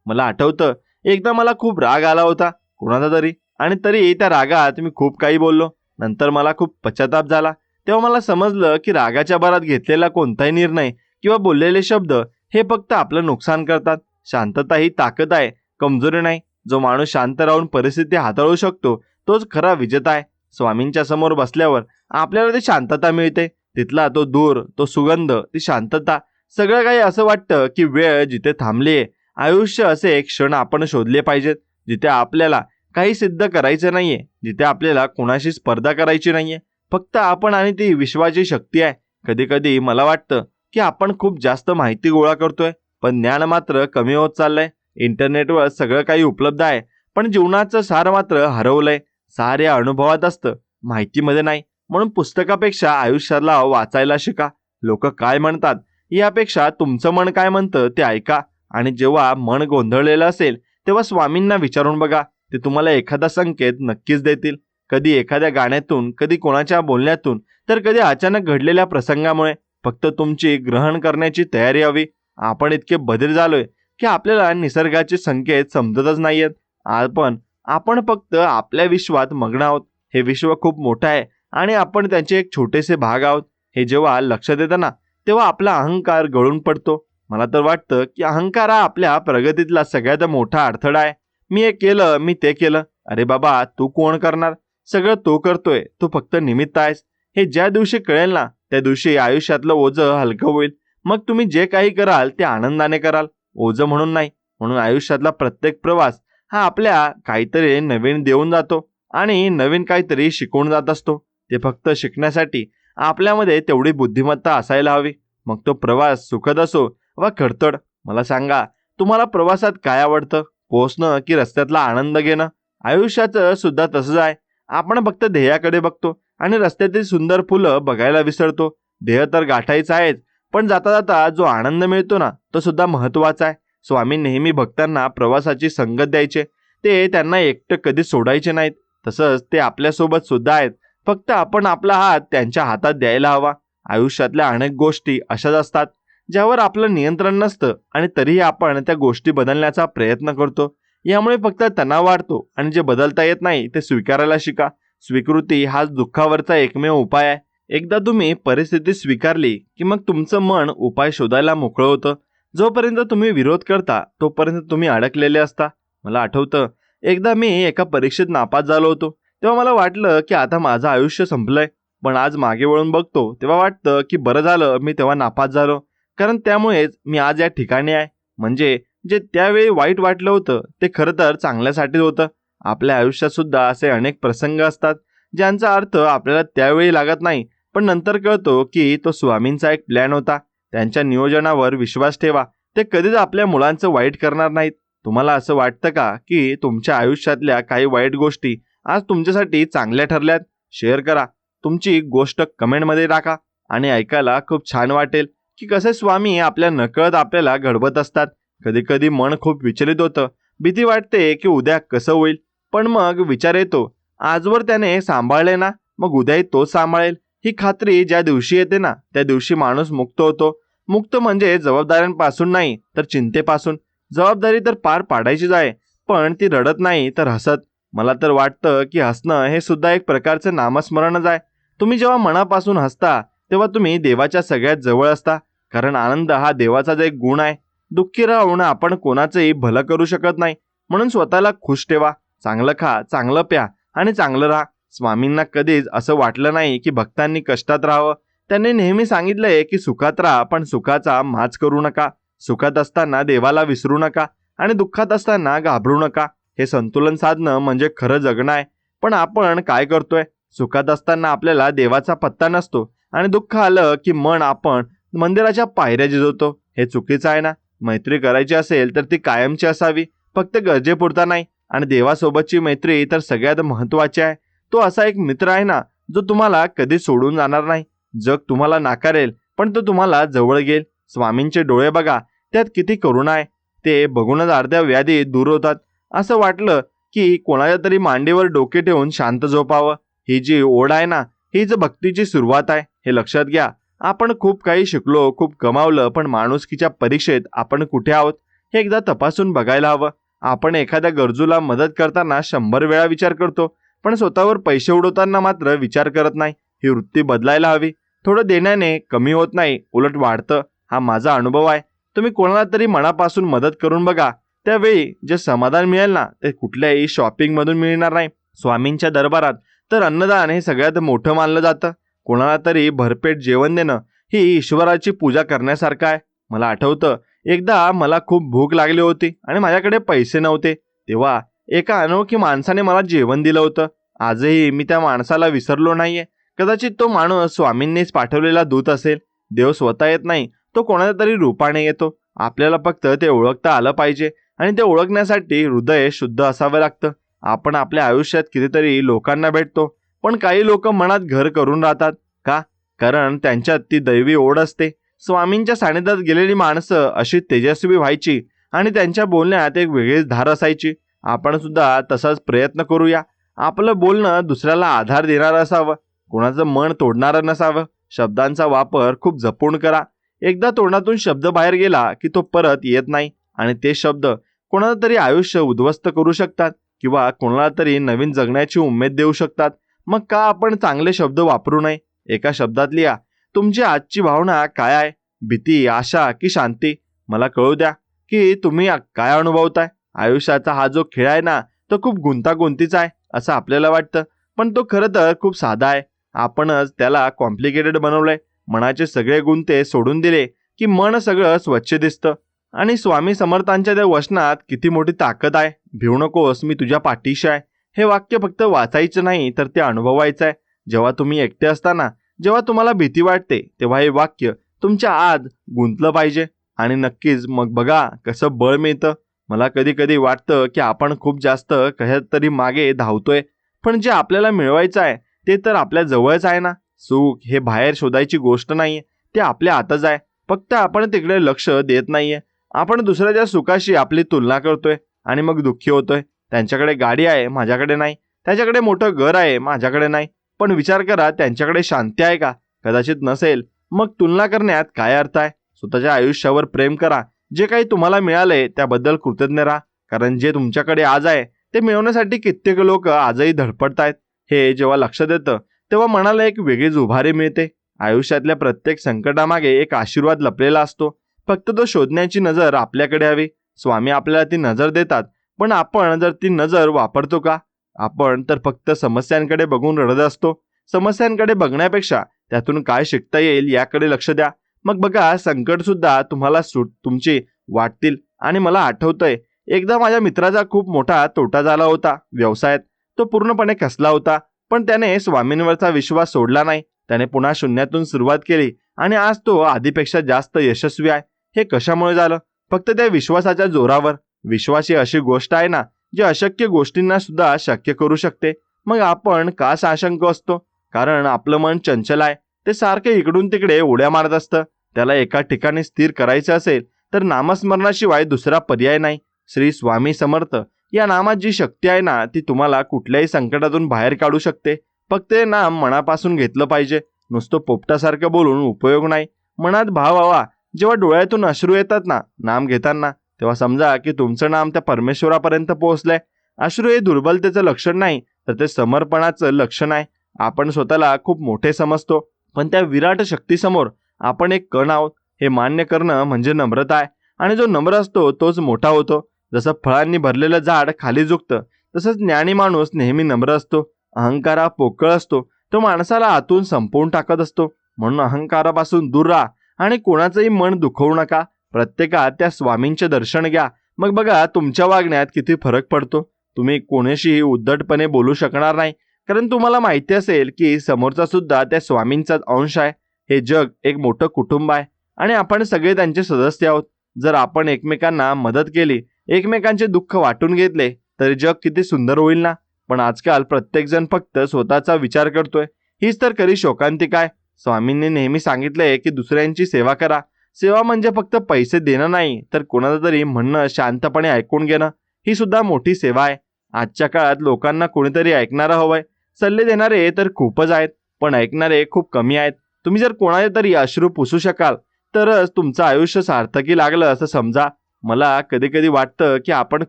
मला आठवतं, एकदा मला खूप राग आला होता कोणाचा तरी, आणि तरी त्या रागात मी खूप काही बोललो. नंतर मला खूप पश्चाताप झाला. तेव्हा मला समजलं की रागाच्या भरात घेतलेला कोणताही निर्णय किंवा बोललेले शब्द हे फक्त आपलं नुकसान करतात. शांतता ही ताकद आहे, कमजोरी नाही. जो माणूस शांत राहून परिस्थिती हाताळू शकतो तोच खरा विजेता आहे. स्वामींच्या समोर बसल्यावर आपल्याला ती शांतता मिळते. तिथला तो दूर, तो सुगंध, ती शांतता, सगळं काही असं वाटतं की वेळ जिथे थांबलीये. आयुष्य असे क्षण आपण शोधले पाहिजेत जिथे आपल्याला काही सिद्ध करायचं नाहीये, जिथे आपल्याला कोणाशी स्पर्धा करायची नाहीये. फक्त आपण आणि ती विश्वाची शक्ती आहे. कधी कधी मला वाटतं की आपण खूप जास्त माहिती गोळा करतोय, पण ज्ञान मात्र कमी होत चाललंय. इंटरनेटवर सगळं काही उपलब्ध आहे, पण जीवनाचं सार मात्र हरवलंय. सार या अनुभवात असतं, माहितीमध्ये नाही. म्हणून पुस्तकापेक्षा आयुष्याला वाचायला शिका. लोक काय म्हणतात यापेक्षा तुमचं मन काय म्हणतं ते ऐका. आणि जेव्हा मन गोंधळलेलं असेल तेव्हा स्वामींना विचारून बघा, ते तुम्हाला एखादा संकेत नक्कीच देतील. कधी एखाद्या गाण्यातून, कधी कोणाच्या बोलण्यातून, तर कधी अचानक घडलेल्या प्रसंगामुळे. फक्त तुमची ग्रहण करण्याची तयारी हवी. आपण इतके बधीर झालोय की आपल्याला निसर्गाचे संकेत समजतच नाहीयेत. आपण फक्त आपल्या विश्वात मग्न आहोत. हे विश्व खूप मोठं आहे आणि आपण त्याचे एक छोटेसे भाग आहोत. हे जेव्हा लक्षात येतं ना, तेव्हा आपला अहंकार गळून पडतो. मला तर वाटतं की अहंकार हा आपल्या प्रगतीतला सगळ्यात मोठा अडथळा आहे. मी हे केलं, मी ते केलं. अरे बाबा, तू कोण करणार? सगळं तो करतोय, तू फक्त निमित्त आहेस. हे ज्या दिवशी कळेल ना, त्या दिवशी आयुष्यातलं ओझं हलकं होईल. मग तुम्ही जे काही कराल ते आनंदाने कराल, ओझं म्हणून नाही. म्हणून आयुष्यातला प्रत्येक प्रवास हा आपल्या काहीतरी नवीन देऊन जातो आणि नवीन काहीतरी शिकवून जात असतो. ते फक्त शिकण्यासाठी आपल्यामध्ये तेवढी बुद्धिमत्ता असायला हवी. मग तो प्रवास सुखद असो वा खडतड. मला सांगा, तुम्हाला प्रवासात काय आवडतं? पोहोचणं की रस्त्यातला आनंद घेणं? आयुष्याचं सुद्धा तसंच आहे. आपण फक्त ध्येयाकडे बघतो आणि रस्त्यातील सुंदर फुलं बघायला विसरतो. ध्येय तर गाठायचं आहेच, पण जाता जाता जो आनंद मिळतो ना, तो सुद्धा महत्वाचा आहे. स्वामी नेहमी भक्तांना प्रवासाची संगत द्यायचे. ते त्यांना एकटं कधी सोडायचे नाहीत. तसंच ते आपल्यासोबत सुद्धा आहेत. फक्त आपण आपला हात त्यांच्या हातात द्यायला हवा. आयुष्यातल्या अनेक गोष्टी अशाच असतात ज्यावर आपलं नियंत्रण नसतं आणि तरीही आपण त्या गोष्टी बदलण्याचा प्रयत्न करतो. यामुळे फक्त तणाव वाढतो आणि जे बदलता येत नाही ते स्वीकारायला शिका. स्वीकृती हाच दुःखावरचा एकमेव उपाय आहे. एकदा तुम्ही परिस्थिती स्वीकारली की मग तुमचं मन उपाय शोधायला मोकळं होतं. जोपर्यंत तुम्ही विरोध करता तोपर्यंत तुम्ही अडकलेले असता. मला आठवतं, एकदा मी एका परीक्षेत नापास झालो होतो. तेव्हा मला वाटलं की आता माझं आयुष्य संपलंय. पण आज मागे वळून बघतो तेव्हा वाटतं की बरं झालं मी तेव्हा नापास झालो, कारण त्यामुळेच मी आज या ठिकाणी आहे. म्हणजे जे त्यावेळी वाईट वाटलं होतं ते खरं तर चांगल्यासाठीच होतं. आपल्या आयुष्यात सुद्धा असे अनेक प्रसंग असतात ज्यांचा अर्थ आपल्याला त्यावेळी लागत नाही, पण नंतर कळतो की तो स्वामींचा एक प्लॅन होता. त्यांच्या नियोजनावर विश्वास ठेवा. ते कधीच आपल्या मुलांचं वाईट करणार नाहीत. तुम्हाला असं वाटतं का की तुमच्या आयुष्यातल्या काही वाईट गोष्टी आज तुमच्यासाठी चांगल्या ठरल्यात? शेअर करा. तुमची गोष्ट कमेंटमध्ये टाका आणि ऐकायला खूप छान वाटेल की कसे स्वामी आपल्या नकळत आपल्याला घडवत असतात. कधी कधी मन खूप विचलित होतं. भीती वाटते की उद्या कसं होईल, पण मग विचार येतो, आजवर त्याने सांभाळले ना, मग उद्याही तोच सांभाळेल. ही खात्री ज्या दिवशी येते ना, त्या दिवशी माणूस मुक्त होतो. मुक्त म्हणजे जबाबदाऱ्यांपासून नाही, तर चिंतेपासून. जबाबदारी तर पार पाडायचीच आहे, पण ती रडत नाही तर हसत. मला तर वाटतं की हसणं हे सुद्धा एक प्रकारचं नामस्मरणच आहे. तुम्ही जेव्हा मनापासून हसता तेव्हा तुम्ही देवाच्या सगळ्यात जवळ असता, कारण आनंद हा देवाचाच एक गुण आहे. दुःखी राहून आपण कोणाचंही भलं करू शकत नाही. म्हणून स्वतःला खुश ठेवा. चांगलं खा, चांगलं प्या आणि चांगलं राहा. स्वामींना कधीच असं वाटलं नाही की भक्तांनी कष्टात राहावं. त्यांनी नेहमी सांगितलंय की सुखात राहा, पण सुखाचा माज करू नका. सुखात असताना देवाला विसरू नका आणि दुःखात असताना घाबरू नका. हे संतुलन साधणं म्हणजे खरं जगणं आहे. पण आपण काय करतोय? सुखात असताना आपल्याला देवाचा पत्ता नसतो आणि दुःख आलं की आपण मंदिराच्या पायऱ्या झिजवतो. हे चुकीचं आहे ना? मैत्री करायची असेल तर ती कायमची असावी, फक्त गरजेपुरता नाही. आणि देवासोबतची मैत्री तर सगळ्यात महत्वाची आहे. तो असा एक मित्र आहे ना, जो तुम्हाला कधी सोडून जाणार नाही. जग तुम्हाला नाकारेल, पण तो तुम्हाला जवळ घेईल. स्वामींचे डोळे बघा, त्यात किती करुणा आहे. ते बघूनच अर्ध्या व्याधी दूर होतात. असं वाटलं की कोणाच्या तरी मांडीवर डोके ठेवून शांत झोपावं. ही जी ओढ आहे ना, हीच भक्तीची सुरुवात आहे. हे लक्षात घ्या. आपण खूप काही शिकलो, खूप कमावलं, पण माणुसकीच्या परीक्षेत आपण कुठे आहोत हे एकदा तपासून बघायला हवं. आपण एखाद्या गरजूला मदत करताना 100 वेळा विचार करतो, पण स्वतःवर पैसे उडवताना मात्र विचार करत नाही. ही वृत्ती बदलायला हवी. थोडं देण्याने कमी होत नाही, उलट वाढतं. हा माझा अनुभव आहे. तुम्ही कोणाला तरी मनापासून मदत करून बघा. त्यावेळी जे समाधान मिळेल ना, ते कुठल्याही शॉपिंग मधून मिळणार नाही. स्वामींच्या दरबारात तर अन्नदान हे सगळ्यात मोठं मानलं जातं. कोणाला तरी भरपेट जेवण देणं ही ईश्वराची पूजा करण्यासारखं आहे. मला आठवतं, एकदा मला खूप भूक लागली होती आणि माझ्याकडे पैसे नव्हते. तेव्हा एका अनोळखी माणसाने मला जेवण दिलं होतं. आजही मी त्या माणसाला विसरलो नाहीये. कदाचित तो माणूस स्वामींनीच पाठवलेला दूत असेल. देव स्वतः येत नाही, तो कोणाच्या तरी रूपाने येतो. आपल्याला फक्त ते ओळखता आलं पाहिजे आणि ते ओळखण्यासाठी हृदय शुद्ध असावं लागतं. आपण आपल्या आयुष्यात कितीतरी लोकांना भेटतो, पण काही लोक मनात घर करून राहतात. का? कारण त्यांच्यात ती दैवी ओढ असते. स्वामींच्या सानिध्यात गेलेली माणसं अशी तेजस्वी व्हायची आणि त्यांच्या बोलण्यात एक वेगळीच धार असायची. आपण सुद्धा तसाच प्रयत्न करूया. आपलं बोलणं दुसऱ्याला आधार देणारं असावं, कोणाचं मन तोडणारं नसावं. शब्दांचा वापर खूप जपून करा. एकदा तोंडातून शब्द बाहेर गेला की तो परत येत नाही आणि ते शब्द कोणाला तरी आयुष्य उद्ध्वस्त करू शकतात किंवा कोणाला तरी नवीन जगण्याची उमेद देऊ शकतात. मग का आपण चांगले शब्द वापरू नये? एका शब्दात लिहा, तुमची आजची भावना काय आहे? भीती, आशा की शांती? मला कळू द्या की तुम्ही काय अनुभवताय. आयुष्याचा हा जो खेळ आहे ना, तो खूप गुंतागुंतीचा आहे असं आपल्याला वाटतं, पण तो खरं तर खूप साधा आहे. आपणच त्याला कॉम्प्लिकेटेड बनवलंय. मनाचे सगळे गुंते सोडून दिले की मन सगळं स्वच्छ दिसतं. आणि स्वामी समर्थांच्या त्या वचनात किती मोठी ताकद आहे. भिवू नकोस, मी तुझ्या पाठीशी आहे. हे वाक्य फक्त वाचायचं नाही तर ते अनुभवायचं आहे. जेव्हा तुम्ही एकटे असताना, जेव्हा तुम्हाला भीती वाटते, तेव्हा हे वाक्य तुमच्या आत गुंतलं पाहिजे आणि नक्कीच मग बघा कसं बळ मिळतं. मला कधी कधी वाटतं की आपण खूप जास्त कशात तरी मागे धावतोय, पण जे आपल्याला मिळवायचं आहे ते तर आपल्या जवळच आहे ना. सुख हे बाहेर शोधायची गोष्ट नाहीये, ते आपल्या हातच आहे. फक्त आपण तिकडे लक्ष देत नाहीये. आपण दुसऱ्याच्या सुखाशी आपली तुलना करतोय आणि मग दुःखी होतोय. त्यांच्याकडे गाडी आहे, माझ्याकडे नाही. त्याच्याकडे मोठं घर आहे, माझ्याकडे नाही. पण विचार करा, त्यांच्याकडे शांती आहे का? कदाचित नसेल. मग तुलना करण्यात काय अर्थ आहे? स्वतःच्या आयुष्यावर प्रेम करा. जे काही तुम्हाला मिळालंय त्याबद्दल कृतज्ञ राहा, कारण जे तुमच्याकडे आज आहे ते मिळवण्यासाठी कित्येक लोक आजही धडपडतायत. हे जेव्हा लक्षात येतं तेव्हा मनाला एक वेगळीच उभारी मिळते. आयुष्यातल्या प्रत्येक संकटामागे एक आशीर्वाद लपलेला असतो. फक्त तो शोधण्याची नजर आपल्याकडे हवी. स्वामी आपल्याला ती नजर देतात, पण आपण जर ती नजर वापरतो का? आपण तर फक्त समस्यांकडे बघून रडत असतो. समस्यांकडे बघण्यापेक्षा त्यातून काय शिकता येईल याकडे लक्ष द्या. मग बघा, संकट सुद्धा तुम्हाला तुमची वाटतील. आणि मला आठवतंय, एकदा माझ्या मित्राचा खूप मोठा तोटा झाला होता व्यवसायात. तो पूर्णपणे कसला होता, पण त्याने स्वामींवरचा विश्वास सोडला नाही. त्याने पुन्हा शून्यातून सुरुवात केली आणि आज तो आधीपेक्षा जास्त यशस्वी आहे. हे कशामुळे झालं? फक्त त्या विश्वासाच्या जोरावर. विश्वास ही अशी गोष्ट आहे ना, जी अशक्य गोष्टींना सुद्धा शक्य करू शकते. मग आपण का साशंक असतो? कारण आपलं मन चंचल आहे. ते सारखे इकडून तिकडे उड्या मारत असतं. त्याला एका ठिकाणी स्थिर करायचं असेल तर नामस्मरणाशिवाय दुसरा पर्याय नाही. श्री स्वामी समर्थ या नामात जी शक्ती आहे ना, ती तुम्हाला कुठल्याही संकटातून बाहेर काढू शकते. फक्त ते नाम मनापासून घेतलं पाहिजे. नुसतं पोपटासारखं बोलून उपयोग नाही. मनात भाव हवा. जेव्हा डोळ्यातून अश्रू येतात ना नाम घेताना, तेव्हा समजा की तुमचं नाम त्या परमेश्वरापर्यंत पोहोचलंय. अश्रू हे दुर्बलतेचं लक्षण नाही, तर ते समर्पणाचं लक्षण आहे. आपण स्वतःला खूप मोठे समजतो, पण त्या विराट शक्तीसमोर आपण एक कण आहोत हे मान्य करणं म्हणजे नम्रता आहे. आणि जो नम्र असतो तोच मोठा होतो. जसं फळांनी भरलेलं झाड खाली झुकतं, तसंच ज्ञानी माणूस नेहमी नम्र असतो. अहंकारा पोकळ असतो, तो माणसाला आतून संपवून टाकत असतो. म्हणून अहंकारापासून दूर राहा आणि कोणाचंही मन दुखवू नका. प्रत्येकात त्या स्वामींचे दर्शन घ्या. मग बघा तुमच्या वागण्यात किती फरक पडतो. तुम्ही कोणाशीही उद्धटपणे बोलू शकणार नाही, कारण तुम्हाला माहिती असेल की समोरचा सुद्धा त्या स्वामींचाच अंश आहे. हे जग एक मोठं कुटुंब आहे आणि आपण सगळे त्यांचे सदस्य आहोत. जर आपण एकमेकांना मदत केली, एकमेकांचे दुःख वाटून घेतले, तर जग किती सुंदर होईल ना. पण आजकाल प्रत्येकजण फक्त स्वतःचा विचार करतोय. हीच तर खरी शोकांतिका आहे. स्वामींनी नेहमी सांगितलंय की दुसऱ्यांची सेवा करा. सेवा म्हणजे फक्त पैसे देणं नाही, तर कोणाचं तरी म्हणणं शांतपणे ऐकून घेणं, ही सुद्धा मोठी सेवा आहे. आजच्या काळात लोकांना कोणीतरी ऐकणारं हवंय. सल्ले देणारे तर खूपच आहेत, पण ऐकणारे खूप कमी आहेत. तुम्ही जर कोणाचे तरी अश्रू पुसू शकाल, तरच तुमचं आयुष्य सार्थकी लागलं असं समजा. मला कधी कधी वाटतं की आपण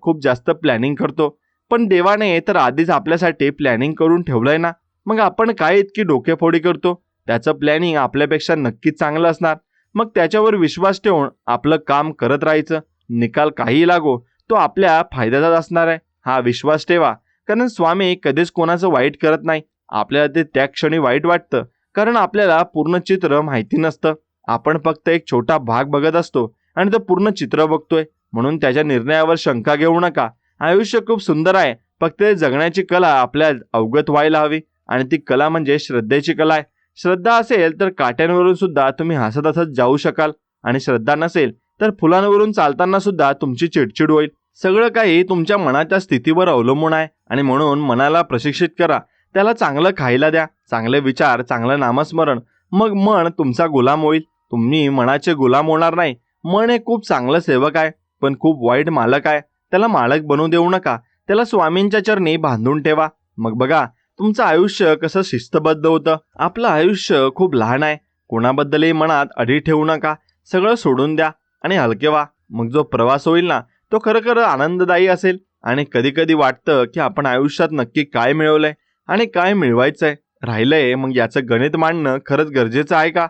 खूप जास्त प्लॅनिंग करतो, पण देवाने तर आधीच आपल्यासाठी प्लॅनिंग करून ठेवलंय ना. मग आपण काय इतकी डोकेफोडी करतो? त्याचं प्लॅनिंग आपल्यापेक्षा नक्कीच चांगलं असणार. मग त्याच्यावर विश्वास ठेवून आपलं काम करत राहायचं. निकाल काही लागो, तो आपल्या फायद्याचाच असणार आहे, हा विश्वास ठेवा. कारण स्वामी कधीच कोणाचं वाईट करत नाही. आपल्याला ते त्या क्षणी वाईट वाटतं, कारण आपल्याला पूर्ण चित्र माहिती नसतं. आपण फक्त एक छोटा भाग बघत असतो आणि तो पूर्ण चित्र बघतोय. म्हणून त्याच्या निर्णयावर शंका घेऊ नका. आयुष्य खूप सुंदर आहे, फक्त ते जगण्याची कला आपल्या अवगत व्हायला हवी. आणि ती कला म्हणजे श्रद्धेची कला आहे. श्रद्धा असेल तर काट्यांवरून सुद्धा तुम्ही हसत हसत जाऊ शकाल, आणि श्रद्धा नसेल तर फुलांवरून चालताना सुद्धा तुमची चिडचिड होईल. सगळं काही तुमच्या मनाच्या स्थितीवर अवलंबून आहे. आणि म्हणून मनाला प्रशिक्षित करा. त्याला चांगलं खायला द्या, चांगले विचार, चांगलं नामस्मरण. मग मन तुमचा गुलाम होईल. तुम्ही मनाचे गुलाम होणार नाही. मन हे खूप चांगलं सेवक आहे, पण खूप वाईट मालक आहे. त्याला मालक बनवू देऊ नका. त्याला स्वामींच्या चरणी बांधून ठेवा. मग बघा तुमचं आयुष्य कसं शिस्तबद्ध होतं. आपलं आयुष्य खूप लहान आहे. कोणाबद्दलही मनात अडी ठेवू नका. सगळं सोडून द्या आणि हलके व्हा. मग जो प्रवास होईल ना, तो खरं आनंददायी असेल. आणि कधी कधी वाटतं की आपण आयुष्यात नक्की काय मिळवलंय आणि काय मिळवायचंय राहिलंय. मग याचं गणित मांडणं खरंच गरजेचं आहे का?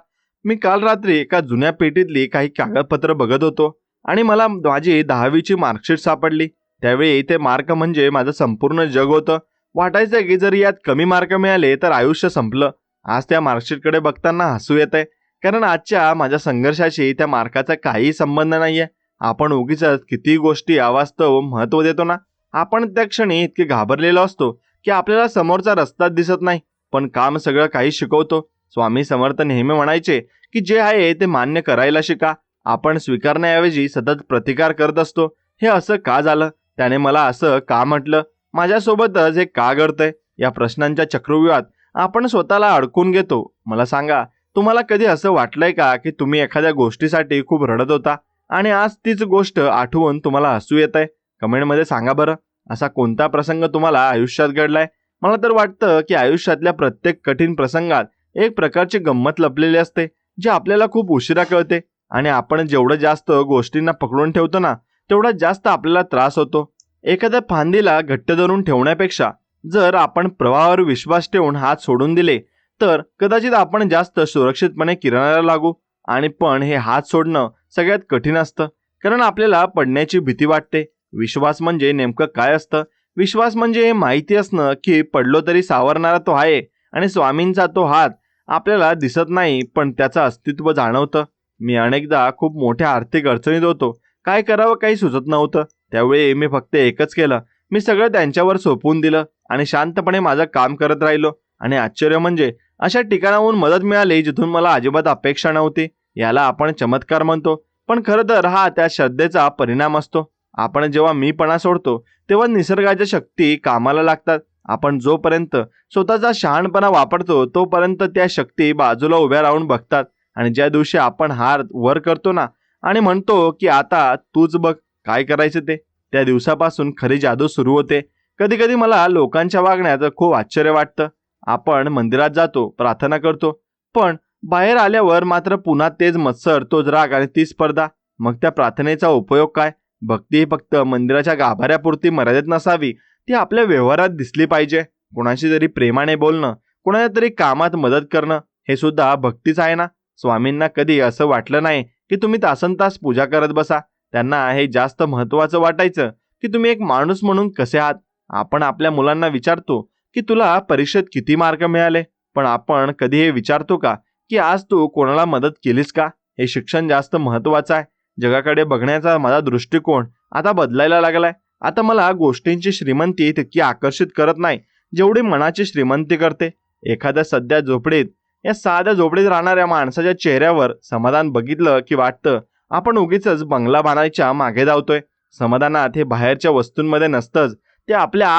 मी काल रात्री एका जुन्या पेटीतली काही कागदपत्र बघत होतो आणि मला माझी 10वीची मार्कशीट सापडली. त्यावेळी ते मार्क म्हणजे माझं संपूर्ण जग होतं. वाटायचं की जर यात कमी मार्क मिळाले तर आयुष्य संपलं. आज त्या मार्कशीटकडे बघताना हसू येत आहे, कारण आजच्या माझ्या संघर्षाशी त्या मार्काचा काही संबंध नाहीये. आपण उगीच किती गोष्टी अवास्तव महत्त्व देतो ना. आपण त्या क्षणी इतके घाबरलेलो असतो की आपल्याला समोरचा रस्ताच दिसत नाही. पण काम सगळं काही शिकवतो. स्वामी समर्थ नेहमी म्हणायचे की जे आहे ते मान्य करायला शिका. आपण स्वीकारण्याऐवजी सतत प्रतिकार करत असतो. हे असं का झालं, त्याने मला असं का म्हटलं, माझ्यासोबतच हे का घडतंय, या प्रश्नांच्या चक्रव्यूहात आपण स्वतःला अडकून घेतो. मला सांगा, तुम्हाला कधी असं वाटलंय का की तुम्ही एखाद्या गोष्टीसाठी खूप रडत होता आणि आज तीच गोष्ट आठवून तुम्हाला हसू येत आहे? कमेंटमध्ये सांगा बरं, असा कोणता प्रसंग तुम्हाला आयुष्यात घडलाय? मला तर वाटतं की आयुष्यातल्या प्रत्येक कठीण प्रसंगात एक प्रकारची गंमत लपलेली असते, जी आपल्याला खूप उशिरा कळते. आणि आपण जेवढं जास्त गोष्टींना पकडून ठेवतो ना, तेवढा जास्त आपल्याला त्रास होतो. एखाद्या फांदीला घट्ट धरून ठेवण्यापेक्षा जर आपण प्रवाहावर विश्वास ठेवून हात सोडून दिले, तर कदाचित आपण जास्त सुरक्षितपणे किनाऱ्याला लागू. आणि पण हे हात सोडणं सगळ्यात कठीण असतं, कारण आपल्याला पडण्याची भीती वाटते. विश्वास म्हणजे नेमकं काय असतं? विश्वास म्हणजे हे माहिती असणं की पडलो तरी सावरणारा तो आहे, आणि स्वामींचा तो हात आपल्याला दिसत नाही पण त्याचं अस्तित्व जाणवतं. मी अनेकदा खूप मोठ्या आर्थिक अडचणीत होतो. काय करावं काही सुचत नव्हतं. त्यावेळी मी फक्त एकच केलं, मी सगळं त्यांच्यावर सोपवून दिलं आणि शांतपणे माझं काम करत राहिलो. आणि आश्चर्य म्हणजे अशा ठिकाणाहून मदत मिळाली जिथून मला अजिबात अपेक्षा नव्हती. याला आपण चमत्कार म्हणतो, पण खरं तर हा त्या श्रद्धेचा परिणाम असतो. आपण जेव्हा मीपणा सोडतो, तेव्हा निसर्गाच्या शक्ती कामाला लागतात. आपण जोपर्यंत स्वतःचा शहाणपणा वापरतो, तोपर्यंत त्या शक्ती बाजूला उभ्या राहून बघतात. आणि ज्या दिवशी आपण हात वर करतो ना आणि म्हणतो की आता तूच बघ काय करायचं ते, त्या दिवसापासून खरी जादू सुरू होते. कधी कधी मला लोकांच्या वागण्याचं खूप आश्चर्य वाटतं. आपण मंदिरात जातो, प्रार्थना करतो, पण बाहेर आल्यावर मात्र पुन्हा तेच मत्सर, तोच राग आणि ती स्पर्धा. मग त्या प्रार्थनेचा उपयोग काय? भक्ती ही फक्त मंदिराच्या गाभाऱ्यापुरती मर्यादित नसावी, ती आपल्या व्यवहारात दिसली पाहिजे. कोणाशी तरी प्रेमाने बोलणं, कोणाच्या तरी कामात मदत करणं, हे सुद्धा भक्तीच आहे ना. स्वामींना कधी असं वाटलं नाही की तुम्ही तासनतास पूजा करत बसा. त्यांना हे जास्त महत्त्वाचं वाटायचं की तुम्ही एक माणूस म्हणून कसे आहात. आपण आपल्या मुलांना विचारतो की तुला परीक्षेत किती मार्क मिळाले, पण आपण कधी हे विचारतो का की आज तू कोणाला मदत केलीस का? हे शिक्षण जास्त महत्त्वाचं आहे. जगाकडे बघण्याचा माझा दृष्टिकोन आता बदलायला लागलाय. आता मला गोष्टींची श्रीमंती तितकी आकर्षित करत नाही जेवढी मनाची श्रीमंती करते. एखाद्या सध्या झोपडीत, या साध्या झोपडीत राहणाऱ्या माणसाच्या चेहऱ्यावर समाधान बघितलं की वाटतं आपण उगीच बंगला बांधायच्या मागे धावतोय. समाधानात हे बाहेरच्या वस्तूंमध्ये नसतंच, ते आपल्या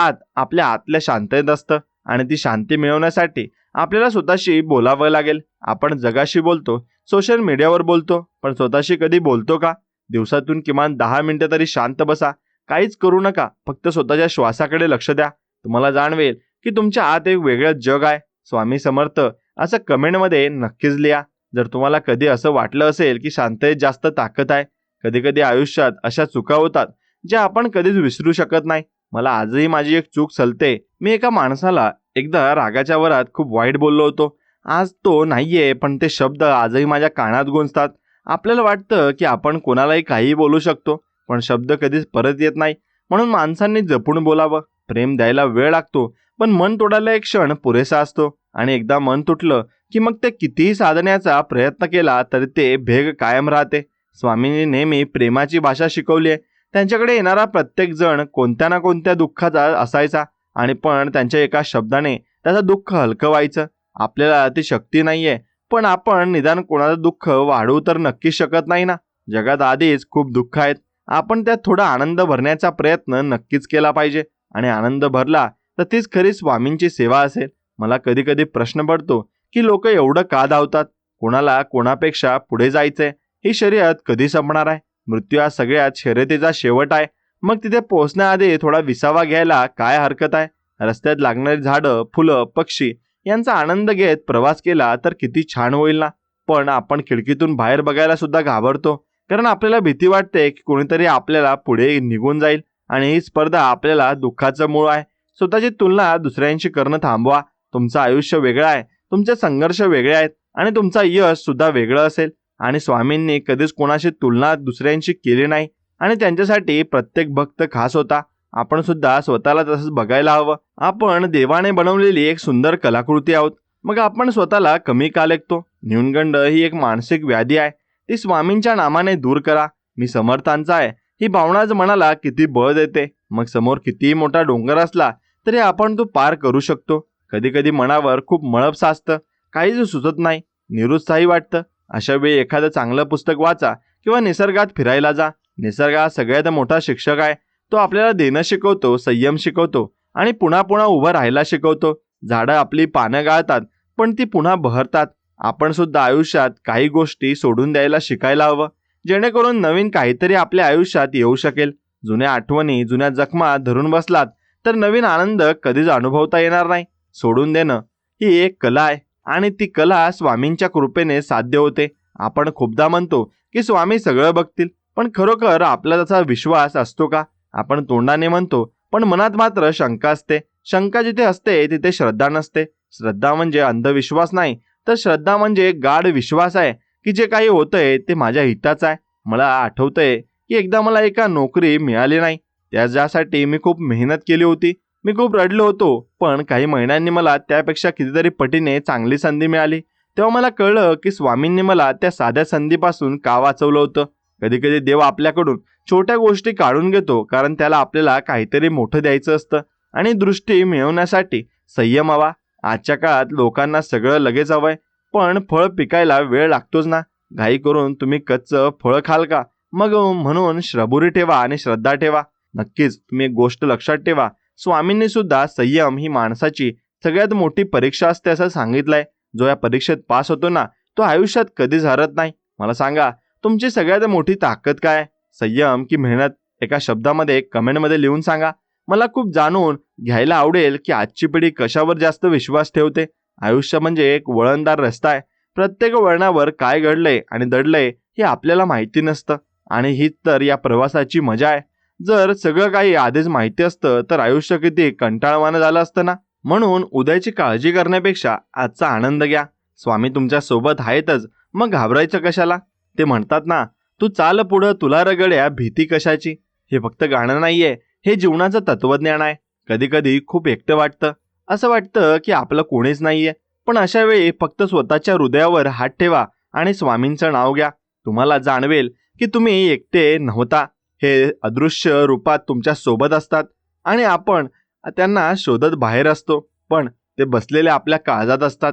आतल्या शांततेत असतं. आणि ती शांती मिळवण्यासाठी आपल्याला स्वतःशी बोलावं लागेल. आपण जगाशी बोलतो, सोशल मीडियावर बोलतो, पण स्वतःशी कधी बोलतो का? दिवसातून किमान 10 मिनिटं तरी शांत बसा. काहीच करू नका, फक्त स्वतःच्या श्वासाकडे लक्ष द्या. तुम्हाला जाणवेल की तुमच्या आत एक वेगळं जग आहे. स्वामी समर्थ असं कमेंटमध्ये नक्कीच लिहा. जर तुम्हाला कधी असं वाटलं असेल की शांततेत जास्त ताकद आहे. कधी कधी आयुष्यात अशा चुका होतात ज्या आपण कधीच विसरू शकत नाही. मला आजही माझी एक चूक सलते. मी एका माणसाला एकदा रागाच्या वरात खूप वाईट बोललो होतो. आज तो नाहीये, पण ते शब्द आजही माझ्या कानात गुंजतात. आपल्याला वाटतं की आपण कोणालाही काहीही बोलू शकतो, पण शब्द कधीच परत येत नाही. म्हणून माणसांनी जपून बोलावं. प्रेम द्यायला वेळ लागतो, पण मन तोडायला एक क्षण पुरेसा असतो. आणि एकदा मन तुटलं की मग ते कितीही साधण्याचा प्रयत्न केला तरी ते भेग कायम राहते. स्वामींनी नेहमी प्रेमाची भाषा शिकवली आहे. त्यांच्याकडे येणारा प्रत्येक जण कोणत्या ना कोणत्या दुःखाचा असायचा, आणि पण त्यांच्या एका शब्दाने त्याचं दुःख हलकं व्हायचं. आपल्याला ती शक्ती नाहीये, पण आपण निदान कोणाचं दुःख वाढवू तर नक्कीच शकत नाही ना. जगात आधीच खूप दुःख आहेत. आपण त्यात थोडा आनंद भरण्याचा प्रयत्न नक्कीच केला पाहिजे. आणि आनंद भरला तर तीच खरी स्वामींची सेवा असेल. मला कधी कधी प्रश्न पडतो की लोक एवढं का धावतात? कोणाला कोणापेक्षा पुढे जायचंय? ही शर्यत कधी संपणार आहे? मृत्यू हा सगळ्यात शर्यतीचा शेवट आहे. मग तिथे पोहोचण्याआधी थोडा विसावा घ्यायला काय हरकत आहे? रस्त्यात लागणारी झाडं, फुलं, पक्षी यांचा आनंद घेत प्रवास केला तर किती छान होईल ना. पण आपण खिडकीतून बाहेर बघायला सुद्धा घाबरतो, कारण आपल्याला भीती वाटते की कोणीतरी आपल्याला पुढे निघून जाईल. आणि ही स्पर्धा आपल्याला दुःखाचं मूळ आहे. स्वतःची तुलना दुसऱ्यांशी करणं थांबवा. तुमचं आयुष्य वेगळं आहे, तुमचे संघर्ष वेगळे आहेत, आणि तुमचा यश सुद्धा वेगळं असेल. आणि स्वामींनी कधीच कोणाशी तुलना दुसऱ्यांशी केली नाही, आणि त्यांच्यासाठी प्रत्येक भक्त खास होता. आपण सुद्धा स्वतःला तसंच बघायला हवं. आपण देवाने बनवलेली एक सुंदर कलाकृती आहोत. मग आपण स्वतःला कमी का लेखतो? न्यूनगंड ही एक मानसिक व्याधी आहे. ती स्वामींच्या नामाने दूर करा. मी समर्थांचा आहे ही भावनाच मनाला किती बळ देते. मग समोर कितीही मोठा डोंगर असला तरी आपण तो पार करू शकतो. कधी कधी मनावर खूप मळप साचतं, काहीच सुचत नाही, निरुत्साही वाटतं. अशा वेळी एखादं चांगलं पुस्तक वाचा किंवा निसर्गात फिरायला जा. निसर्ग हा सगळ्यात मोठा शिक्षक आहे. तो आपल्याला देणं शिकवतो, संयम शिकवतो, आणि पुन्हा पुन्हा उभं राहायला शिकवतो. झाडं आपली पानं गाळतात, पण ती पुन्हा बहरतात. आपण सुद्धा आयुष्यात काही गोष्टी सोडून द्यायला शिकायला हवं, जेणेकरून नवीन काहीतरी आपल्या आयुष्यात येऊ शकेल. जुन्या आठवणी, जुन्या जखमा धरून बसलात तर नवीन आनंद कधीच अनुभवता येणार नाही. सोडून देणं ही एक कला आहे, आणि ती कला स्वामींच्या कृपेने साध्य होते. आपण खूपदा म्हणतो की स्वामी सगळं बघतील, पण खरोखर आपला तसा विश्वास असतो का? आपण तोंडाने म्हणतो, पण मनात मात्र शंका असते. शंका जिथे असते तिथे श्रद्धा नसते. श्रद्धा म्हणजे अंधविश्वास नाही, तर श्रद्धा म्हणजे गाढ विश्वास आहे की जे काही होतंय ते माझ्या हिताचं आहे. मला आठवतंय की एकदा मला एका नोकरी मिळाली नाही. ज्यासाठी मी खूप मेहनत केली होती. मी खूप रडलो होतो, पण काही महिन्यांनी मला त्यापेक्षा कितीतरी पटीने चांगली संधी मिळाली. तेव्हा मला कळलं की स्वामींनी मला त्या साध्या संधीपासून का वाचवलं होतं. कधी कधी देव आपल्याकडून छोट्या गोष्टी काढून घेतो, कारण त्याला आपल्याला काहीतरी मोठं द्यायचं असतं. आणि दृष्टी मिळवण्यासाठी संयम हवा. आजच्या काळात लोकांना सगळं लगेच हवंय, पण फळ पिकायला वेळ लागतोच ना. घाई करून तुम्ही कच्चं फळ खाल का? मग म्हणून श्रबुरी ठेवा आणि श्रद्धा ठेवा. नक्कीच तुम्ही एक गोष्ट लक्षात ठेवा, स्वामींनी सुद्धा संयम ही माणसाची सगळ्यात मोठी परीक्षा असते असं सांगितलंय. जो या परीक्षेत पास होतो ना, तो आयुष्यात कधीच हरत नाही. मला सांगा, तुमची सगळ्यात मोठी ताकद काय? संयम की मेहनत? एका शब्दामध्ये कमेंटमध्ये लिहून सांगा. मला खूप जाणून घ्यायला आवडेल की आजची पिढी कशावर जास्त विश्वास ठेवते. आयुष्य म्हणजे एक वळणदार रस्ता आहे. प्रत्येक वळणावर काय घडलंय आणि दडलंय हे आपल्याला माहिती नसतं, आणि हीच तर या प्रवासाची मजा आहे. जर सगळं काही आधीच माहिती असतं तर आयुष्य किती कंटाळवाणं झालं असतं ना. म्हणून उद्याची काळजी करण्यापेक्षा आजचा आनंद घ्या. स्वामी तुमच्या सोबत आहेतच, मग घाबरायचं कशाला? ते म्हणतात ना, तू चाल पुढं तुला रगड्या भीती कशाची. हे फक्त गाणं नाहीये, हे जीवनाचं तत्वज्ञान आहे. कधी कधी खूप एकटं वाटतं. असं वाटतं की आपलं कोणीच नाहीये. पण अशा वेळी फक्त स्वतःच्या हृदयावर हात ठेवा आणि स्वामींचं नाव घ्या. तुम्हाला जाणवेल की तुम्ही एकटे नव्हता, हे अदृश्य रूपात तुमच्या सोबत असतात आणि आपण त्यांना शोधत बाहेर असतो, पण ते बसलेले आपल्या काळजात असतात.